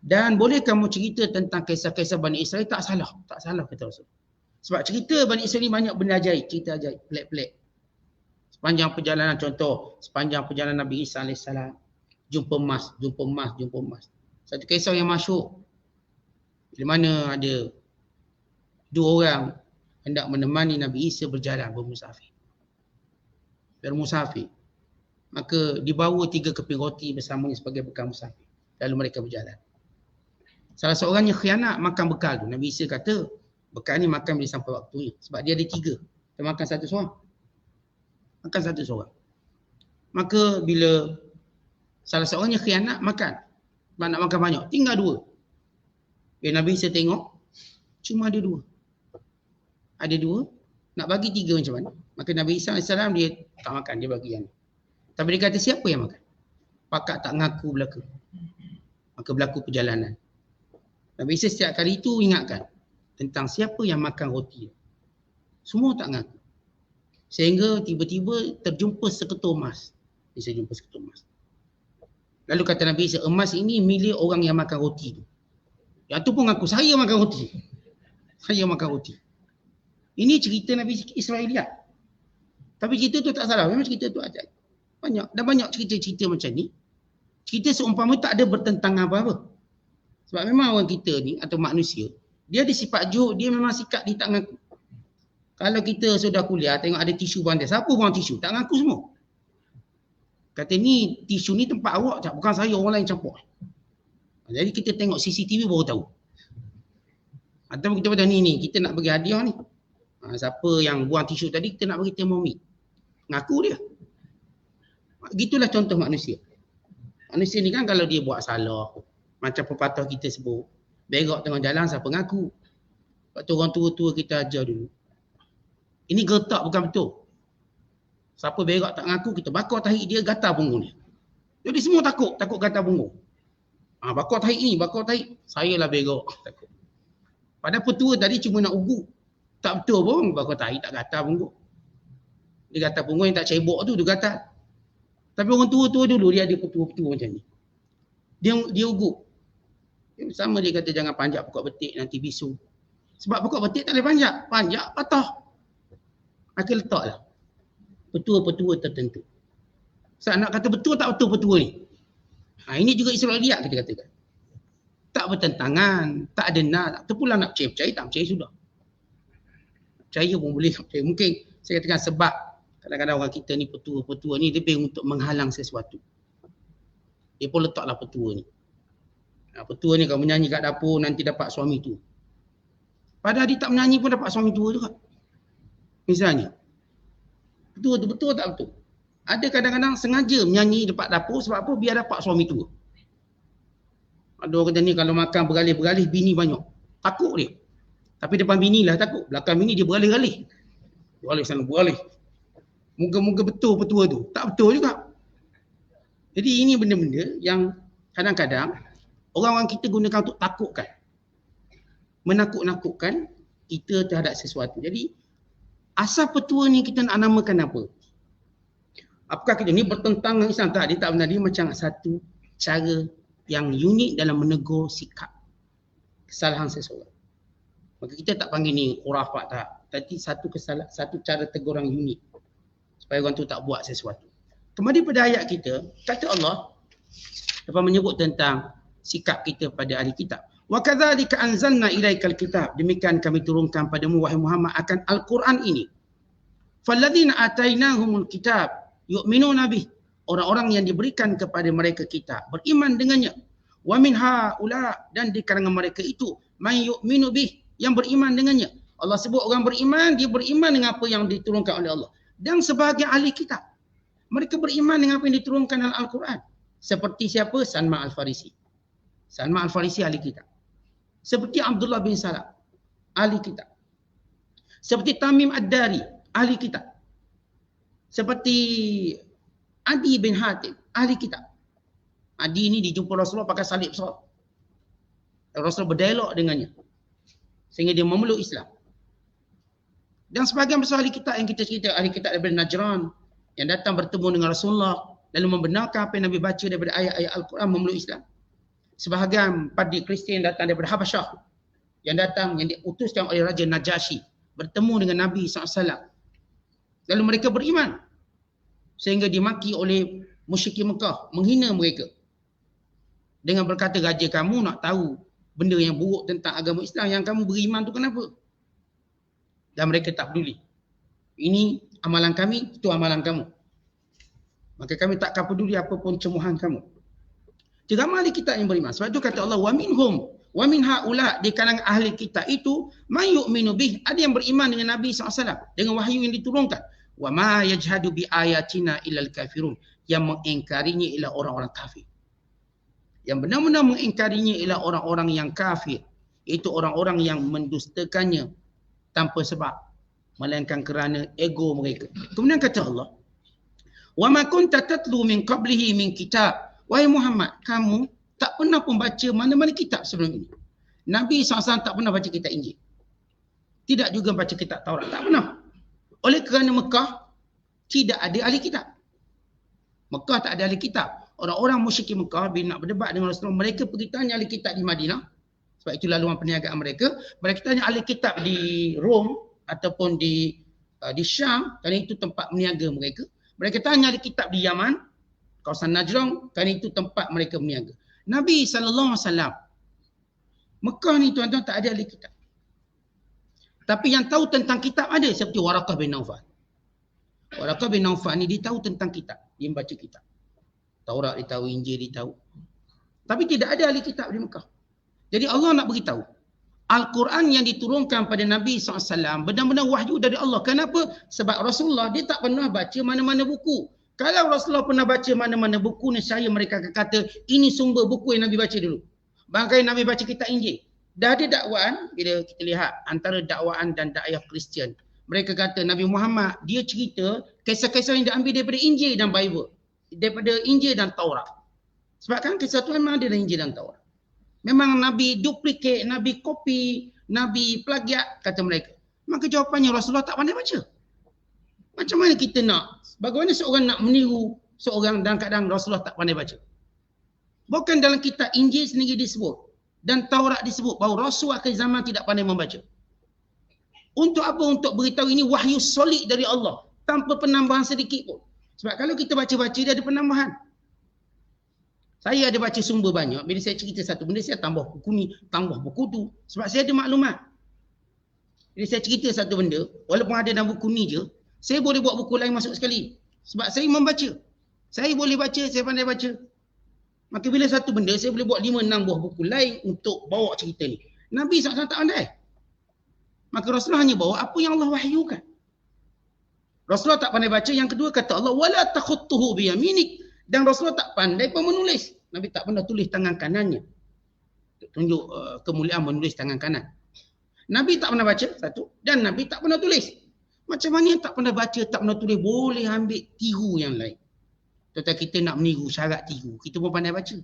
Dan boleh kamu cerita tentang kisah-kisah Bani Israel, tak salah. Tak salah kata Rasul. Sebab cerita Bani Israel banyak benda ajaib, cerita ajaib, pelik-pelik. Sepanjang perjalanan, contoh, sepanjang perjalanan Nabi Isa AS, jumpa emas. Satu kisah yang masyhur. Di mana ada 2 orang hendak menemani Nabi Isa berjalan, bermusafir. Maka dibawa 3 keping roti bersamanya sebagai bekal musafir. Lalu mereka berjalan. Salah seorangnya khianat makan bekal tu. Nabi Isa kata, bekal ni makan bila sampai waktu ni. Sebab dia ada 3. Kita makan satu seorang. Maka bila salah seorangnya khianat makan. Sebab nak makan banyak. Tinggal 2. Bila Nabi Isa tengok, cuma ada 2. Ada 2. Nak bagi 3 macam mana? Maka Nabi Isa AS dia tak makan, dia bagi yang ni. Tapi dia kata siapa yang makan? Pakak tak ngaku belaka. Maka berlaku perjalanan. Nabi Isa setiap kali itu ingatkan tentang siapa yang makan roti. Semua tak ngaku. Sehingga tiba-tiba terjumpa seketul emas. Bisa jumpa seketul emas. Lalu kata Nabi Isa, emas ini milik orang yang makan roti tu. Yang tu pun ngaku, saya makan roti. Saya makan roti. Ini cerita Nabi Israiliyat. Tapi cerita tu tak salah. Memang cerita tu ajaib. Banyak. Dan banyak cerita-cerita macam ni. Cerita seumpama tak ada bertentangan apa-apa. Sebab memang orang kita ni atau manusia, dia ada sifat juhud, dia memang sikap dia tak ngaku. Kalau kita sudah kuliah, tengok ada tisu bantai, siapa buang tisu? Tak ngaku semua. Kata ni, tisu ni tempat awak tak, bukan saya, orang lain campur. Jadi kita tengok CCTV baru tahu. Atau kita kata ni, kita nak bagi hadiah ni. Siapa yang buang tisu tadi, kita nak bagi termomik. Ngaku dia. Gitulah contoh manusia. Manusia ni kan kalau dia buat salah, macam pepatah kita sebut, berak tengah jalan siapa ngaku. Sebab tu orang tua-tua kita ajar dulu. Ini gertak bukan betul. Siapa berak tak ngaku, kita bakar tahi dia, gatal punggung dia. Jadi semua takut gatal punggung. Bakar tahi ni, bakar tahi. Saya lah berak. Takut. Padahal petua tadi cuma nak ugu. Tak betul pun, bakar tahi tak gatal punggung. Dia gatal punggung yang tak cebok tu, dia gatal. Tapi orang tua-tua dulu, dia ada petua-petua macam ni. Dia ugu. Sama dia kata jangan panjat pokok betik nanti bisu. Sebab pokok betik tak boleh panjat. Panjat patah. Maka letaklah petua-petua tertentu. Saya nak kata betul tak betul petua ni. Ini juga Israeliat kita katakan. Tak bertentangan, tak ada nak. Tak pula nak percaya, tak percaya sudah. Percaya pun boleh, tak percaya. Mungkin saya katakan sebab kadang-kadang orang kita ni petua-petua ni lebih untuk menghalang sesuatu. Dia pun letaklah petua ni. Petua ni kalau menyanyi kat dapur nanti dapat suami tu. Padahal dia tak menyanyi pun dapat suami tua juga. Misalnya. Betul tak betul? Ada kadang-kadang sengaja menyanyi dekat dapur sebab apa? Biar dapat suami tua. Ada orang kata ni kalau makan bergalih-bergalih bini banyak. Takut dia. Tapi depan bini lah takut. Belakang bini dia bergalih-galih. Bergalih sana bergalih. Moga-moga betul petua tu. Tak betul juga. Jadi ini benda-benda yang kadang-kadang orang-orang kita gunakan untuk takutkan. Menakut-nakutkan kita terhadap sesuatu. Jadi asal petua ni kita nak namakan apa? Apakah kita ni bertentang dengan Islam? Tak, dia tak benar. Dia macam satu cara yang unik dalam menegur sikap kesalahan seseorang. Maka kita tak panggil ni khurafat tak. Tapi satu cara tegur yang unik. Supaya orang tu tak buat sesuatu. Kembali pada ayat kita, kata Allah lepas menyebut tentang sikap kita pada ahli kitab. Wa kadzalika anzalna ilaikal kitab. Demikian kami turunkan padamu wahai Muhammad akan Al-Quran ini. Falladzina atainahumul kitab yu'minuna bih. Orang-orang yang diberikan kepada mereka kitab beriman dengannya. Wa min haula, dan di kalangan mereka itu man yu'minu bih, yang beriman dengannya. Allah sebut orang beriman, dia beriman dengan apa yang diturunkan oleh Allah. Dan sebahagian ahli kitab, mereka beriman dengan apa yang diturunkan dalam Al-Quran. Seperti siapa? Salman Al-Farisi. Salman Al-Farisi ahli kitab. Seperti Abdullah bin Salam, ahli kitab. Seperti Tamim Ad-Dari, ahli kitab. Seperti Adi bin Hatim, ahli kitab. Adi ni dijumpa Rasulullah pakai salib besar. Rasulullah berdialog dengannya. Sehingga dia memeluk Islam. Dan sebahagian besar ahli kitab yang kita cerita, ahli kitab daripada Najran, yang datang bertemu dengan Rasulullah, lalu membenarkan apa yang Nabi baca daripada ayat-ayat Al-Quran, memeluk Islam. Sebahagian parti Kristian datang daripada Habasyah, yang diutuskan oleh Raja Najasyi, bertemu dengan Nabi SAW. Lalu mereka beriman. Sehingga dimaki oleh musyrikin Mekah, menghina mereka. Dengan berkata, raja kamu nak tahu benda yang buruk tentang agama Islam, yang kamu beriman tu kenapa? Dan mereka tak peduli. Ini amalan kami, itu amalan kamu. Maka kami takkan peduli apapun cemuhan kamu. Jadi ramai ahli kitab yang beriman. Sebab itu kata Allah, wa minhum wa min haula, di kalangan ahli kitab itu man yu'minu bih, ada yang beriman dengan Nabi SAW, dengan wahyu yang diturunkan. Wa ma yajhadu bi ayatina illal kafirun, yang mengingkarinya ialah orang-orang kafir. Yang benar-benar mengingkarinya ialah orang-orang yang kafir, iaitu orang-orang yang mendustakannya tanpa sebab, melainkan kerana ego mereka. Kemudian kata Allah, wa ma kunta tatlu min qablihi min kitab. Wahai Muhammad, kamu tak pernah pun baca mana-mana kitab sebelum ini. Nabi SAW tak pernah baca kitab Injil. Tidak juga baca kitab Taurat. Tak pernah. Oleh kerana Mekah tidak ada ahli kitab. Mekah tak ada ahli kitab. Orang-orang musyrikin Mekah bila nak berdebat dengan Rasulullah, mereka pergi tanya ahli kitab di Madinah. Sebab itu laluan perniagaan mereka. Mereka tanya ahli kitab di Rom ataupun di Syam, kerana itu tempat berniaga mereka. Mereka tanya ahli kitab di Yaman, kawasan Najran, kerana itu tempat mereka berniaga. Nabi SAW Mekah ni tuan-tuan tak ada ahli kitab. Tapi yang tahu tentang kitab ada seperti Waraqah bin Naufal. Waraqah bin Naufal ni dia tahu tentang kitab. Dia membaca kitab. Taurat dia tahu, Injil dia tahu. Tapi tidak ada ahli kitab di Mekah. Jadi Allah nak beritahu. Al-Quran yang diturunkan pada Nabi SAW benar-benar wahyu dari Allah. Kenapa? Sebab Rasulullah dia tak pernah baca mana-mana buku. Kalau Rasulullah pernah baca mana-mana buku, nescaya mereka akan kata, ini sumber buku yang Nabi baca dulu. Bangkai Nabi baca kitab Injil. Dah ada dakwaan, bila kita lihat antara dakwaan dan dakwah Kristian. Mereka kata Nabi Muhammad, dia cerita kisah-kisah yang diambil daripada Injil dan Bible. Daripada Injil dan Taurat. Sebab kan kisah Tuhan memang ada dalam Injil dan Taurat. Memang Nabi duplicate, Nabi copy, Nabi plagiat, kata mereka. Maka jawapannya Rasulullah tak pandai baca. Macam mana kita nak? Bagaimana seorang nak meniru seorang dan kadang Rasulullah tak pandai baca? Bukan dalam kitab Injil sendiri disebut dan Taurat disebut bahawa Rasul akhir zaman tidak pandai membaca. Untuk apa? Untuk beritahu ini wahyu solid dari Allah tanpa penambahan sedikit pun. Sebab kalau kita baca-baca dia ada penambahan. Saya ada baca sumber banyak. Bila saya cerita satu benda, saya tambah buku ni, tambah buku tu. Sebab saya ada maklumat. Bila saya cerita satu benda, walaupun ada dalam buku ni je, saya boleh buat buku lain masuk sekali. Sebab saya membaca. Saya boleh baca, saya pandai baca. Maka bila satu benda, saya boleh buat 5-6 buah buku lain untuk bawa cerita ni. Nabi SAW tak pandai. Maka Rasulullah hanya bawa apa yang Allah wahyukan. Rasulullah tak pandai baca. Yang kedua kata Allah, wala takhuttuhu biyaminik. Dan Rasulullah tak pandai pun menulis. Nabi tak pernah tulis tangan kanannya. Tunjuk kemuliaan menulis tangan kanan. Nabi tak pernah baca, satu. Dan Nabi tak pernah tulis. Macam mana yang tak pernah baca, tak pernah tulis, boleh ambil tiru yang lain. Tuan-tuan, kita nak meniru syarat tiru, kita pun pandai baca.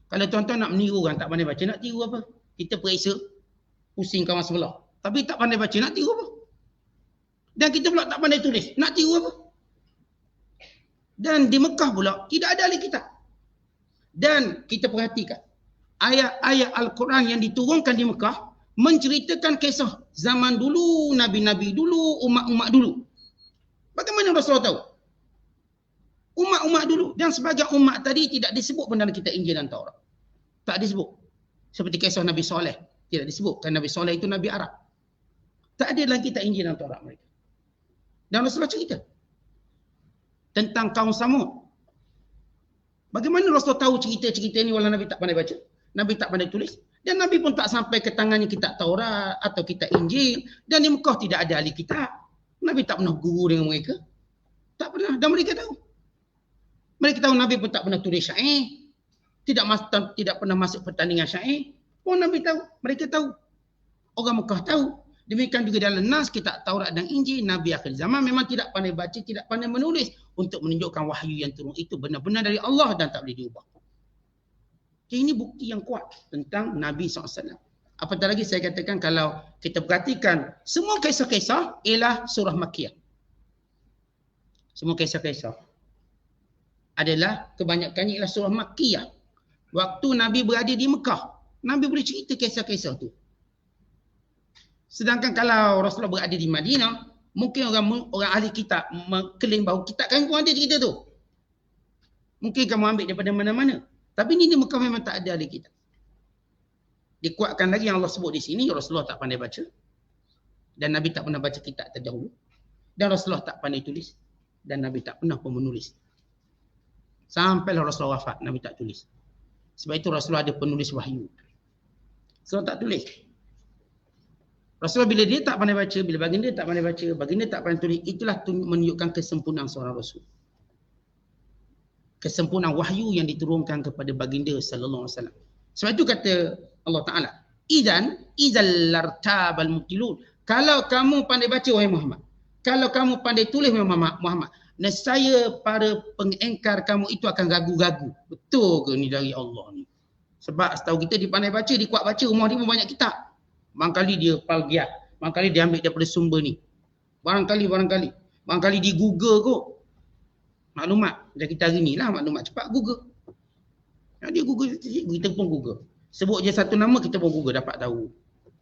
Kalau tuan-tuan nak meniru orang tak pandai baca, nak tiru apa? Kita periksa, pusing kawan sebelah. Tapi tak pandai baca, nak tiru apa? Dan kita pula tak pandai tulis, nak tiru apa? Dan di Mekah pula tidak ada ahli kitab. Dan kita perhatikan ayat-ayat Al-Quran yang diturunkan di Mekah menceritakan kisah zaman dulu, nabi-nabi dulu, umat-umat dulu. Bagaimana Rasulullah tahu? Umat-umat dulu. Dan sebagai umat tadi tidak disebut pun dalam kitab Injil dan Taurat. Tak disebut. Seperti kisah Nabi Soleh. Tidak disebut. Kerana Nabi Soleh itu Nabi Arab. Tak ada dalam kitab Injil dan Taurat mereka. Dan Rasulullah cerita tentang kaum Samud. Bagaimana Rasulullah tahu cerita-cerita ini walau Nabi tak pandai baca? Nabi tak pandai tulis. Dan Nabi pun tak sampai ke tangannya kitab Taurat atau kitab Injil. Dan di Mekah tidak ada ahli kitab. Nabi tak pernah guru dengan mereka. Tak pernah. Dan mereka tahu. Mereka tahu Nabi pun tak pernah tulis syair. Tidak pernah masuk pertandingan syair. Pun Nabi tahu. Mereka tahu. Orang Mekah tahu. Demikian juga dalam Nas, kitab Taurat dan Injil, Nabi akhir zaman memang tidak pandai baca, tidak pandai menulis untuk menunjukkan wahyu yang turun itu benar-benar dari Allah dan tak boleh diubah. Jadi ini bukti yang kuat tentang Nabi SAW. Apatah lagi saya katakan kalau kita perhatikan semua kisah-kisah ialah surah Makkiyah. Semua kisah-kisah adalah kebanyakannya ialah surah Makkiyah. Waktu Nabi berada di Mekah, Nabi boleh cerita kisah-kisah tu. Sedangkan kalau Rasulullah berada di Madinah, mungkin orang ahli kitab mengklaim bahawa kitab kami pun ada cerita tu. Mungkin kamu ambil daripada mana-mana. Tapi ni di Mekah memang tak ada ahli kitab. Dikuatkan lagi yang Allah sebut di sini, Rasulullah tak pandai baca. Dan Nabi tak pernah baca kitab terdahulu. Dan Rasulullah tak pandai tulis. Dan Nabi tak pernah pun menulis. Sampailah Rasulullah wafat, Nabi tak tulis. Sebab itu Rasulullah ada penulis wahyu. Rasulullah tak tulis. Rasulullah bila dia tak pandai baca, bila baginda tak pandai baca, baginda tak pandai tulis, itulah menunjukkan kesempurnaan seorang Rasul. Kesempurnaan wahyu yang diturunkan kepada baginda sallallahu alaihi wasallam. Sebab itu kata Allah Ta'ala, idzal lartabal mubtilun. Kalau kamu pandai baca wahai Muhammad, kalau kamu pandai tulis wahai Muhammad, nescaya para pengingkar kamu itu akan ragu-ragu. Betul ke ni dari Allah ni? Sebab setahu kita dia pandai baca, dia kuat baca, rumah dia pun banyak kitab. Barangkali dia plagiat. Barangkali dia ambil daripada sumber ni. Barangkali di Google kot. Maklumat. Macam kita hari ni lah maklumat cepat Google. Dia Google, kita pun Google. Sebut je satu nama, kita pun Google dapat tahu.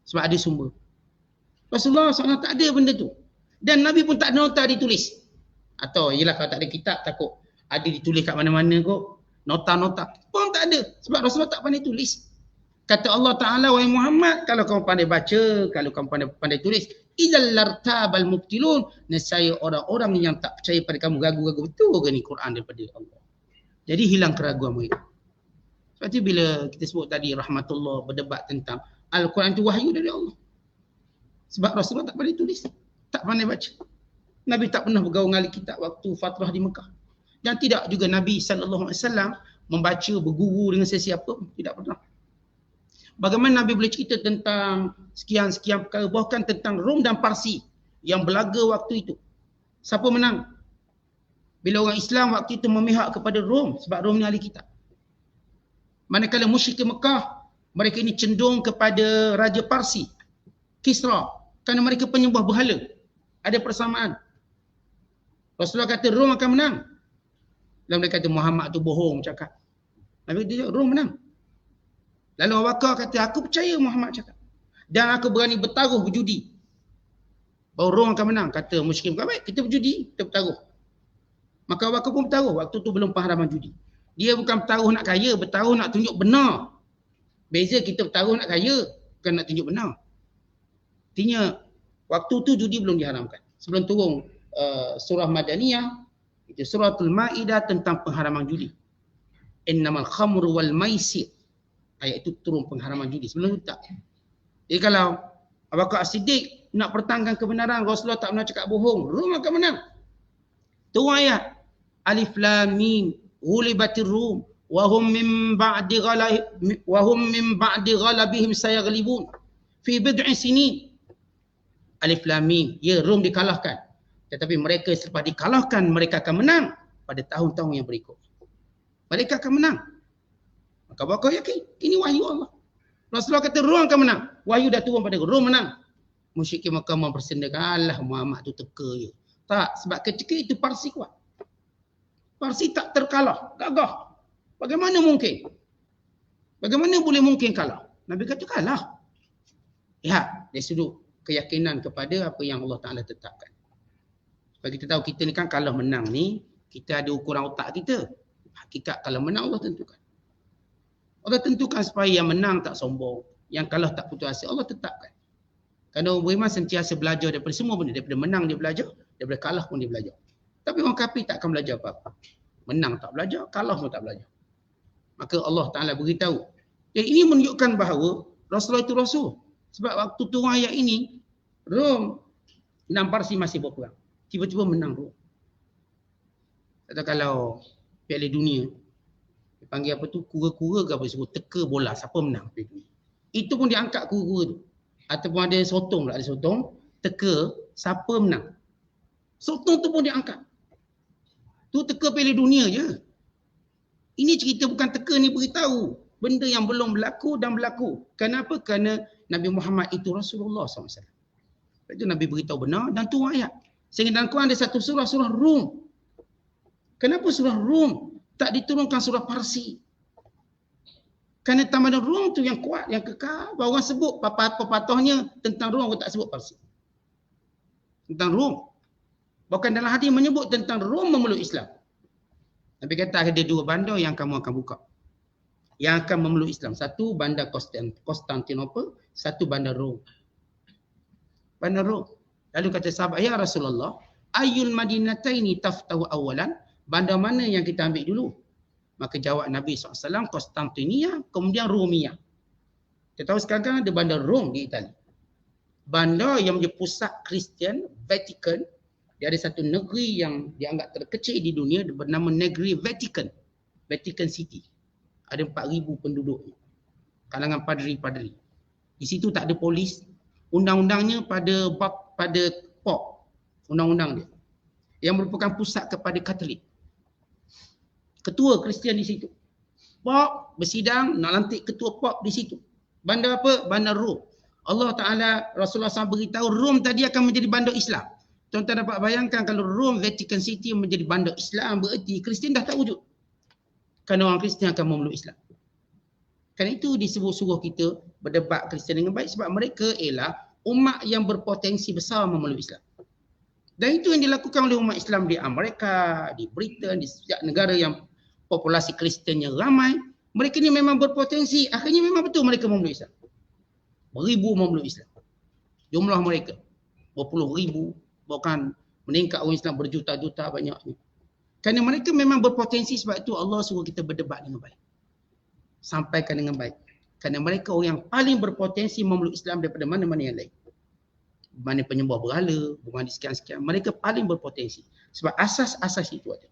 Sebab ada sumber. Rasulullah SAW tak ada benda tu. Dan Nabi pun tak ada nota ditulis. Atau yelah kalau tak ada kitab, takut ada ditulis kat mana-mana kot. Nota-nota pun tak ada. Sebab Rasulullah tak pandai tulis. Kata Allah Ta'ala, wahai Muhammad, kalau kamu pandai baca, kalau kamu pandai tulis, idzal lartabal mubtilun, nescaya orang-orang yang tak percaya pada kamu gagu-gagu, betul ke ni Quran daripada Allah? Jadi hilang keraguan mereka. Sebab tu bila kita sebut tadi rahmatullah berdebat tentang Al-Quran itu wahyu dari Allah. Sebab Rasulullah tak pandai tulis, tak pandai baca. Nabi tak pernah bergaul dengan ahli kitab waktu fatrah di Mekah. Dan tidak juga Nabi SAW membaca, berguru dengan sesiapa, tidak pernah. Bagaimana Nabi boleh cerita tentang sekian-sekian perkara, bahkan tentang Rom dan Parsi yang berlaga waktu itu. Siapa menang? Bila orang Islam waktu itu memihak kepada Rom, sebab Rom ni ahli kitab. Manakala musyrik Mekah, mereka ini cenderung kepada Raja Parsi, Kisra, kerana mereka penyembah berhala. Ada persamaan. Rasulullah kata Rom akan menang. Lalu mereka kata Muhammad tu bohong cakap. Nabi kata Rom menang. Lalu Abu Bakar kata, aku percaya Muhammad cakap. Dan aku berani bertaruh berjudi. Bahawa Rom akan menang. Kata musyrik, baik kita berjudi, kita bertaruh. Maka Abu Bakar pun bertaruh. Waktu tu belum pengharaman judi. Dia bukan bertaruh nak kaya, bertaruh nak tunjuk benar. Beza kita bertaruh nak kaya, bukan nak tunjuk benar. Artinya, waktu tu judi belum diharamkan. Sebelum turun surah Madaniyah, itu suratul Ma'idah tentang pengharaman judi. Innamal khamru wal maisir. Ayat itu turun pengharaman judi. Sebelum itu tak. Jadi kalau Abu Bakar As-Siddiq nak pertahankan kebenaran, Rasulullah tak pernah cakap bohong, Rom akan menang. Turun ayat. Alif Lam Mim, ghulibatir Rum, wa hum min ba'di ghalabihim sayaghlibun fi bid'i sinin. Alif Lam Mim, ya Rom dikalahkan. Tetapi mereka selepas dikalahkan, mereka akan menang pada tahun-tahun yang berikut. Mereka akan menang. Maka Abu Bakar yakin, ini wahyu Allah. Rasulullah kata Rom akan menang. Wahyu dah turun pada Rom menang. Musyrikin Mekah mempersendakan, alah Muhammad tu teka je. Tak, sebab ketika itu Parsi kuat. Parsi tak terkalah, gagah. Bagaimana mungkin? Bagaimana boleh mungkin kalah? Nabi kata kalah. Lihat, dari sudut keyakinan kepada apa yang Allah Ta'ala tetapkan. Sebab kita tahu kita ni kan kalah menang ni, kita ada ukuran otak kita. Hakikat kalau menang Allah tentukan. Allah tentukan supaya yang menang tak sombong, yang kalah tak putus asa, Allah tetapkan. Kerana orang beriman sentiasa belajar daripada semua benda. Daripada menang dia belajar, daripada kalah pun dia belajar. Tapi orang kafir tak akan belajar apa-apa. Menang tak belajar, kalah pun tak belajar. Maka Allah Ta'ala beritahu. Jadi ini menunjukkan bahawa Rasulullah itu Rasul. Sebab waktu turun ayat ini, Rom dan Parsi masih berperang. Tiba-tiba menang Rom. Kata kalau Piala Dunia, panggil apa tu, kura-kura ke apa disebut, teka bola, siapa menang Piala Dunia. Itu pun diangkat kura-kura tu. Ataupun ada sotong lah, ada sotong, teka, siapa menang. Sotong tu pun diangkat. Tu teka Piala Dunia je. Ini cerita bukan teka, ni beritahu. Benda yang belum berlaku dan berlaku. Kenapa? Kerana Nabi Muhammad itu Rasulullah SAW. Sebab itu Nabi beritahu benar dan tu ayat. Sehingga dalam Quran ada satu surah, surah Rum. Kenapa surah Rum tak diturunkan surah Parsi? Kerana tamadun Rum tu yang kuat, yang kekal. Baru orang sebut pepatahnya tentang Rum, orang tak sebut Parsi. Tentang Rum. Bahkan dalam hadis menyebut tentang Rom memeluk Islam. Nabi kata ada dua bandar yang kamu akan buka. Yang akan memeluk Islam. Satu bandar Konstantinopel, satu bandar Rom. Bandar Rom. Lalu kata sahabat, ya Rasulullah, ayyul madinataini taftahu awalan? Bandar mana yang kita ambil dulu? Maka jawab Nabi SAW, Konstantinia, kemudian Romia. Kita tahu sekarang kan ada bandar Rom di Itali. Bandar yang menjadi pusat Kristian, Vatican. Dia ada satu negeri yang dianggap terkecil di dunia bernama negeri Vatican. Vatican City. Ada 4,000 penduduk. Kalangan padri-padri. Di situ tak ada polis. Undang-undangnya pada Pop. Undang-undang dia. Yang merupakan pusat kepada Katolik. Ketua Kristian di situ. Pop bersidang nak lantik ketua Pop di situ. Bandar apa? Bandar Rom. Allah Ta'ala, Rasulullah SAW beritahu Rom tadi akan menjadi bandar Islam. Tuan-tuan dapat bayangkan kalau Rom, Vatican City menjadi bandar Islam, bererti Kristian dah tak wujud. Kerana orang Kristian akan memeluk Islam. Kerana itu disebut suruh kita berdebat Kristian dengan baik sebab mereka ialah umat yang berpotensi besar memeluk Islam. Dan itu yang dilakukan oleh umat Islam di Amerika, di Britain, di setiap negara yang populasi Kristiannya ramai. Mereka ni memang berpotensi. Akhirnya memang betul mereka memeluk Islam. Beribu memeluk Islam. Jumlah mereka berpuluh ribu, bahkan meningkat orang Islam berjuta-juta banyaknya. Kerana mereka memang berpotensi, sebab itu Allah suruh kita berdebat dengan baik. Sampaikan dengan baik. Kerana mereka orang yang paling berpotensi memeluk Islam daripada mana-mana yang lain. Mana penyembah berhala, mana sekian-sekian. Mereka paling berpotensi. Sebab asas-asas itu ada.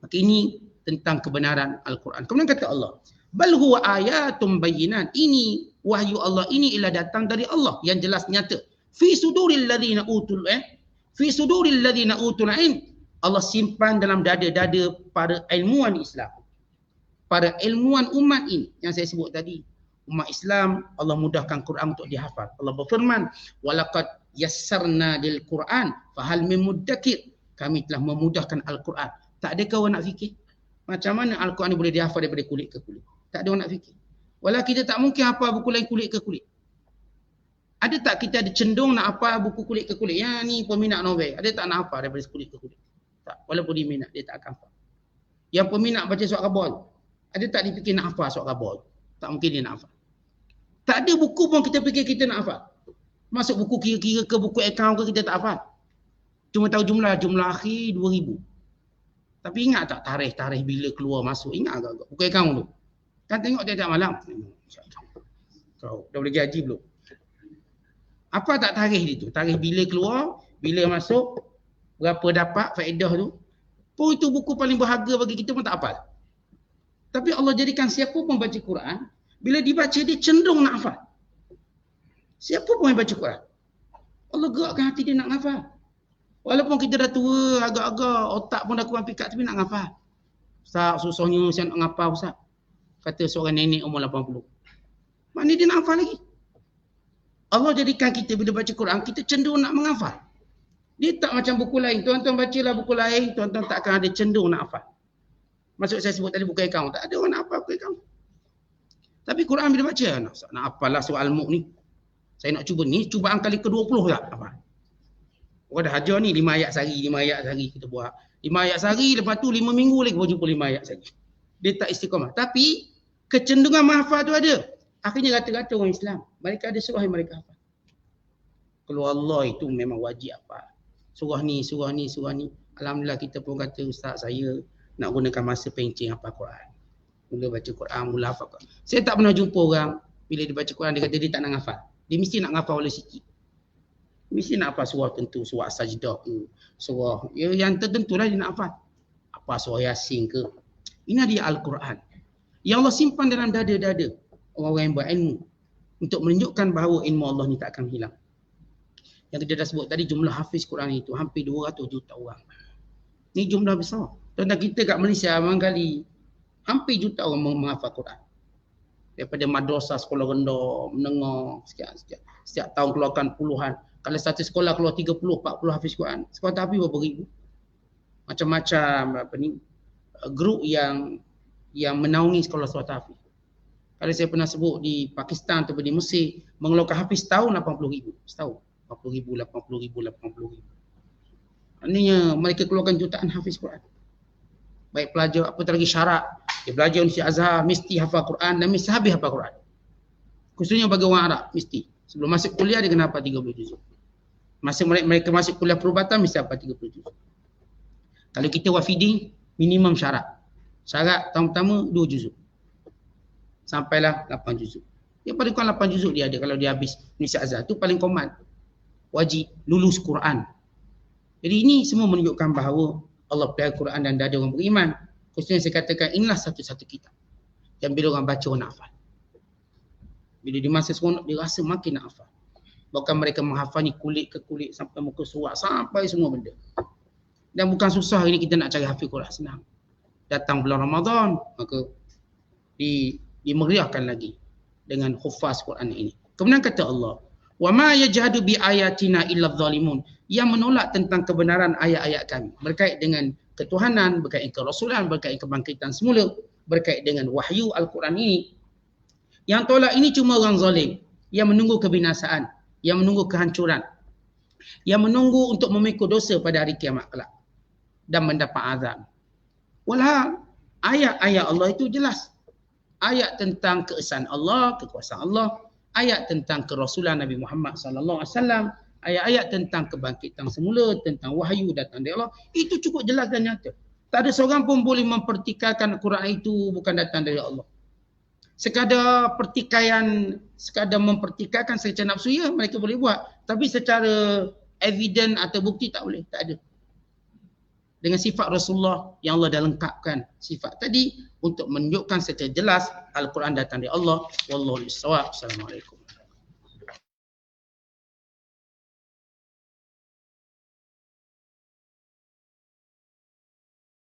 Maka ini tentang kebenaran Al-Quran. Kemudian kata Allah, bal huwa ayatum bayyinat. Ini wahyu Allah ini ialah datang dari Allah yang jelas nyata. Fi suduril ladzina utul ilm. Allah simpan dalam dada-dada para ilmuwan Islam. Para ilmuwan umat ini yang saya sebut tadi. Umat Islam, Allah mudahkan Quran untuk dihafal. Allah berfirman, walaqad yassarna lil Quran fahal min muddakir. Kami telah memudahkan Al-Quran. Tak ada kawan nak fikir macam mana Al-Quran ni boleh dihafal daripada kulit ke kulit. Tak ada orang nak fikir. Walau kita tak mungkin hafal buku lain kulit ke kulit. Ada tak kita ada cenderung nak hafal buku kulit ke kulit? Yang ni peminat novel. Ada tak nak hafal daripada kulit ke kulit? Tak. Walaupun dia minat, dia tak akan hafal. Yang peminat baca surat khabar, ada tak dipikir nak hafal surat khabar? Tak mungkin dia nak hafal. Tak ada buku pun kita fikir kita nak hafal. Masuk buku kira-kira ke buku akaun ke kita tak hafal. Cuma tahu jumlah akhir 2000. Tapi ingat tak tarikh bila keluar masuk? Ingat agak-agak buku akaun tu. Kan tengok tiap-tiap malam. Kau dah boleh gaji belum? Apa tak tarikh dia tu? Tarikh bila keluar, bila masuk, berapa dapat faedah tu. Pun itu buku paling berharga bagi kita pun tak hafal. Tapi Allah jadikan siapa pun baca Quran, bila dibaca dia cenderung nak hafal. Siapa pun yang baca Quran, Allah gerakkan hati dia nak hafal. Walaupun kita dah tua, agak-agak otak pun dah kurang pikat, tapi nak hafal. Ustaz, susahnya saya nak hafal Ustaz. Kata seorang nenek umur 80. Mana dia nak hafal lagi? Allah jadikan kita bila baca Quran, kita cenderung nak menghafal. Dia tak macam buku lain. Tuan-tuan bacalah buku lain, tuan-tuan tak akan ada cenderung nak hafal. Maksud saya sebut tadi buku akaun. Tak ada orang nak hafal buku akaun. Tapi Quran bila baca, nak hafal lah surah Al-Mulk ni. Saya nak cuba ni, cubaan kali ke-20 tak hafal. Orang dah hajar ni 5 ayat sehari kita buat. 5 ayat sehari, lepas tu 5 minggu lagi baru jumpa 5 ayat sehari. Dia tak istiqamah. Tapi kecenderungan menghafal tu ada. Akhirnya rata-rata orang Islam, mereka ada surah yang mereka hafal. Kalau Allah itu memang wajib hafal. Surah ni. Alhamdulillah kita pun kata, Ustaz saya nak gunakan masa pencing hafal Quran. Mula baca Quran, mula hafal Quran. Saya tak pernah jumpa orang, bila dia baca Quran, dia kata dia tak nak hafal. Dia mesti nak hafal oleh sikit. Mesti nak hafal surah tentu, surah Sajdah ke, surah yang tertentulah dia nak hafal. Apa surah Yasin ke. Ini dia Al-Quran. Yang Allah simpan dalam dada-dada orang-orang yang berilmu. Untuk menunjukkan bahawa ilmu Allah ni tak akan hilang. Yang kita dah sebut tadi, jumlah hafiz Quran itu hampir 200 juta orang. Ini jumlah besar. Tuan-tuan, kita kat Malaysia barangkali hampir juta orang menghafal Quran. Daripada madrasah, sekolah rendah, menengah, sekian. Setiap tahun keluarkan puluhan. Kalau satu sekolah keluar 30, 40 hafiz Quran, sekolah tahfiz berapa ribu. Macam-macam grup yang menaungi sekolah tahfiz. Kalau saya pernah sebut di Pakistan atau di Mesir, mengeluarkan hafiz setahun 80,000. Setahun 80,000. Artinya mereka keluarkan jutaan hafiz Quran. Baik pelajar, apatah lagi syarat. Dia belajar Universiti Azhar, mesti hafal Quran dan mesti habis hafal Quran. Khususnya bagi orang Arab, mesti. Sebelum masuk kuliah dia kena hafal 30 juzuk. Masa mereka masuk kuliah perubatan, mesti hafal 30 juzuk. Kalau kita wafidin, minimum syarat. Syarat tahun pertama 2 juzuk. Sampailah 8 juzuk. Dia paling kurang 8 juzuk dia ada kalau dia habis Universiti Azhar. Itu paling common. Wajib lulus Quran. Jadi ini semua menunjukkan bahawa Allah pelihara Quran dan dada orang beriman. Khususnya saya katakan inilah satu-satu kitab yang bila orang baca orang nak hafal. Bila di masa seronok dia rasa makin nak hafal. Bahkan mereka menghafal ni kulit ke kulit sampai muka surat sampai semua benda. Dan bukan susah hari ni kita nak cari hafiz Quran, senang. Datang bulan Ramadan maka dimeriahkan lagi dengan hufaz Quran ini. Kemudian kata Allah, wa ma yajhadu bi ayatina illa adh-dhalimun, yang menolak tentang kebenaran ayat-ayat kami berkait dengan ketuhanan, berkait kerasulan, berkait kebangkitan semula, berkait dengan wahyu Al-Quran ini. Yang tolak ini cuma orang zalim yang menunggu kebinasaan, yang menunggu kehancuran, yang menunggu untuk memikul dosa pada hari kiamat kelak dan mendapat azab. Walhal ayat-ayat Allah itu jelas. ayat tentang keesaan Allah, kekuasaan Allah, ayat tentang kerasulan Nabi Muhammad sallallahu alaihi wasallam, ayat-ayat tentang kebangkitan semula, tentang wahyu datang dari Allah, itu cukup jelas dan nyata. Tak ada seorang pun boleh mempertikaikan Quran itu bukan datang dari Allah. Sekadar mempertikaikan secara nafsu, ya mereka boleh buat, tapi secara evidence atau bukti tak boleh, tak ada. Dengan sifat Rasulullah yang Allah dah lengkapkan sifat tadi untuk menunjukkan secara jelas Al-Quran datang dari Allah. Wallahu a'lam. Assalamualaikum.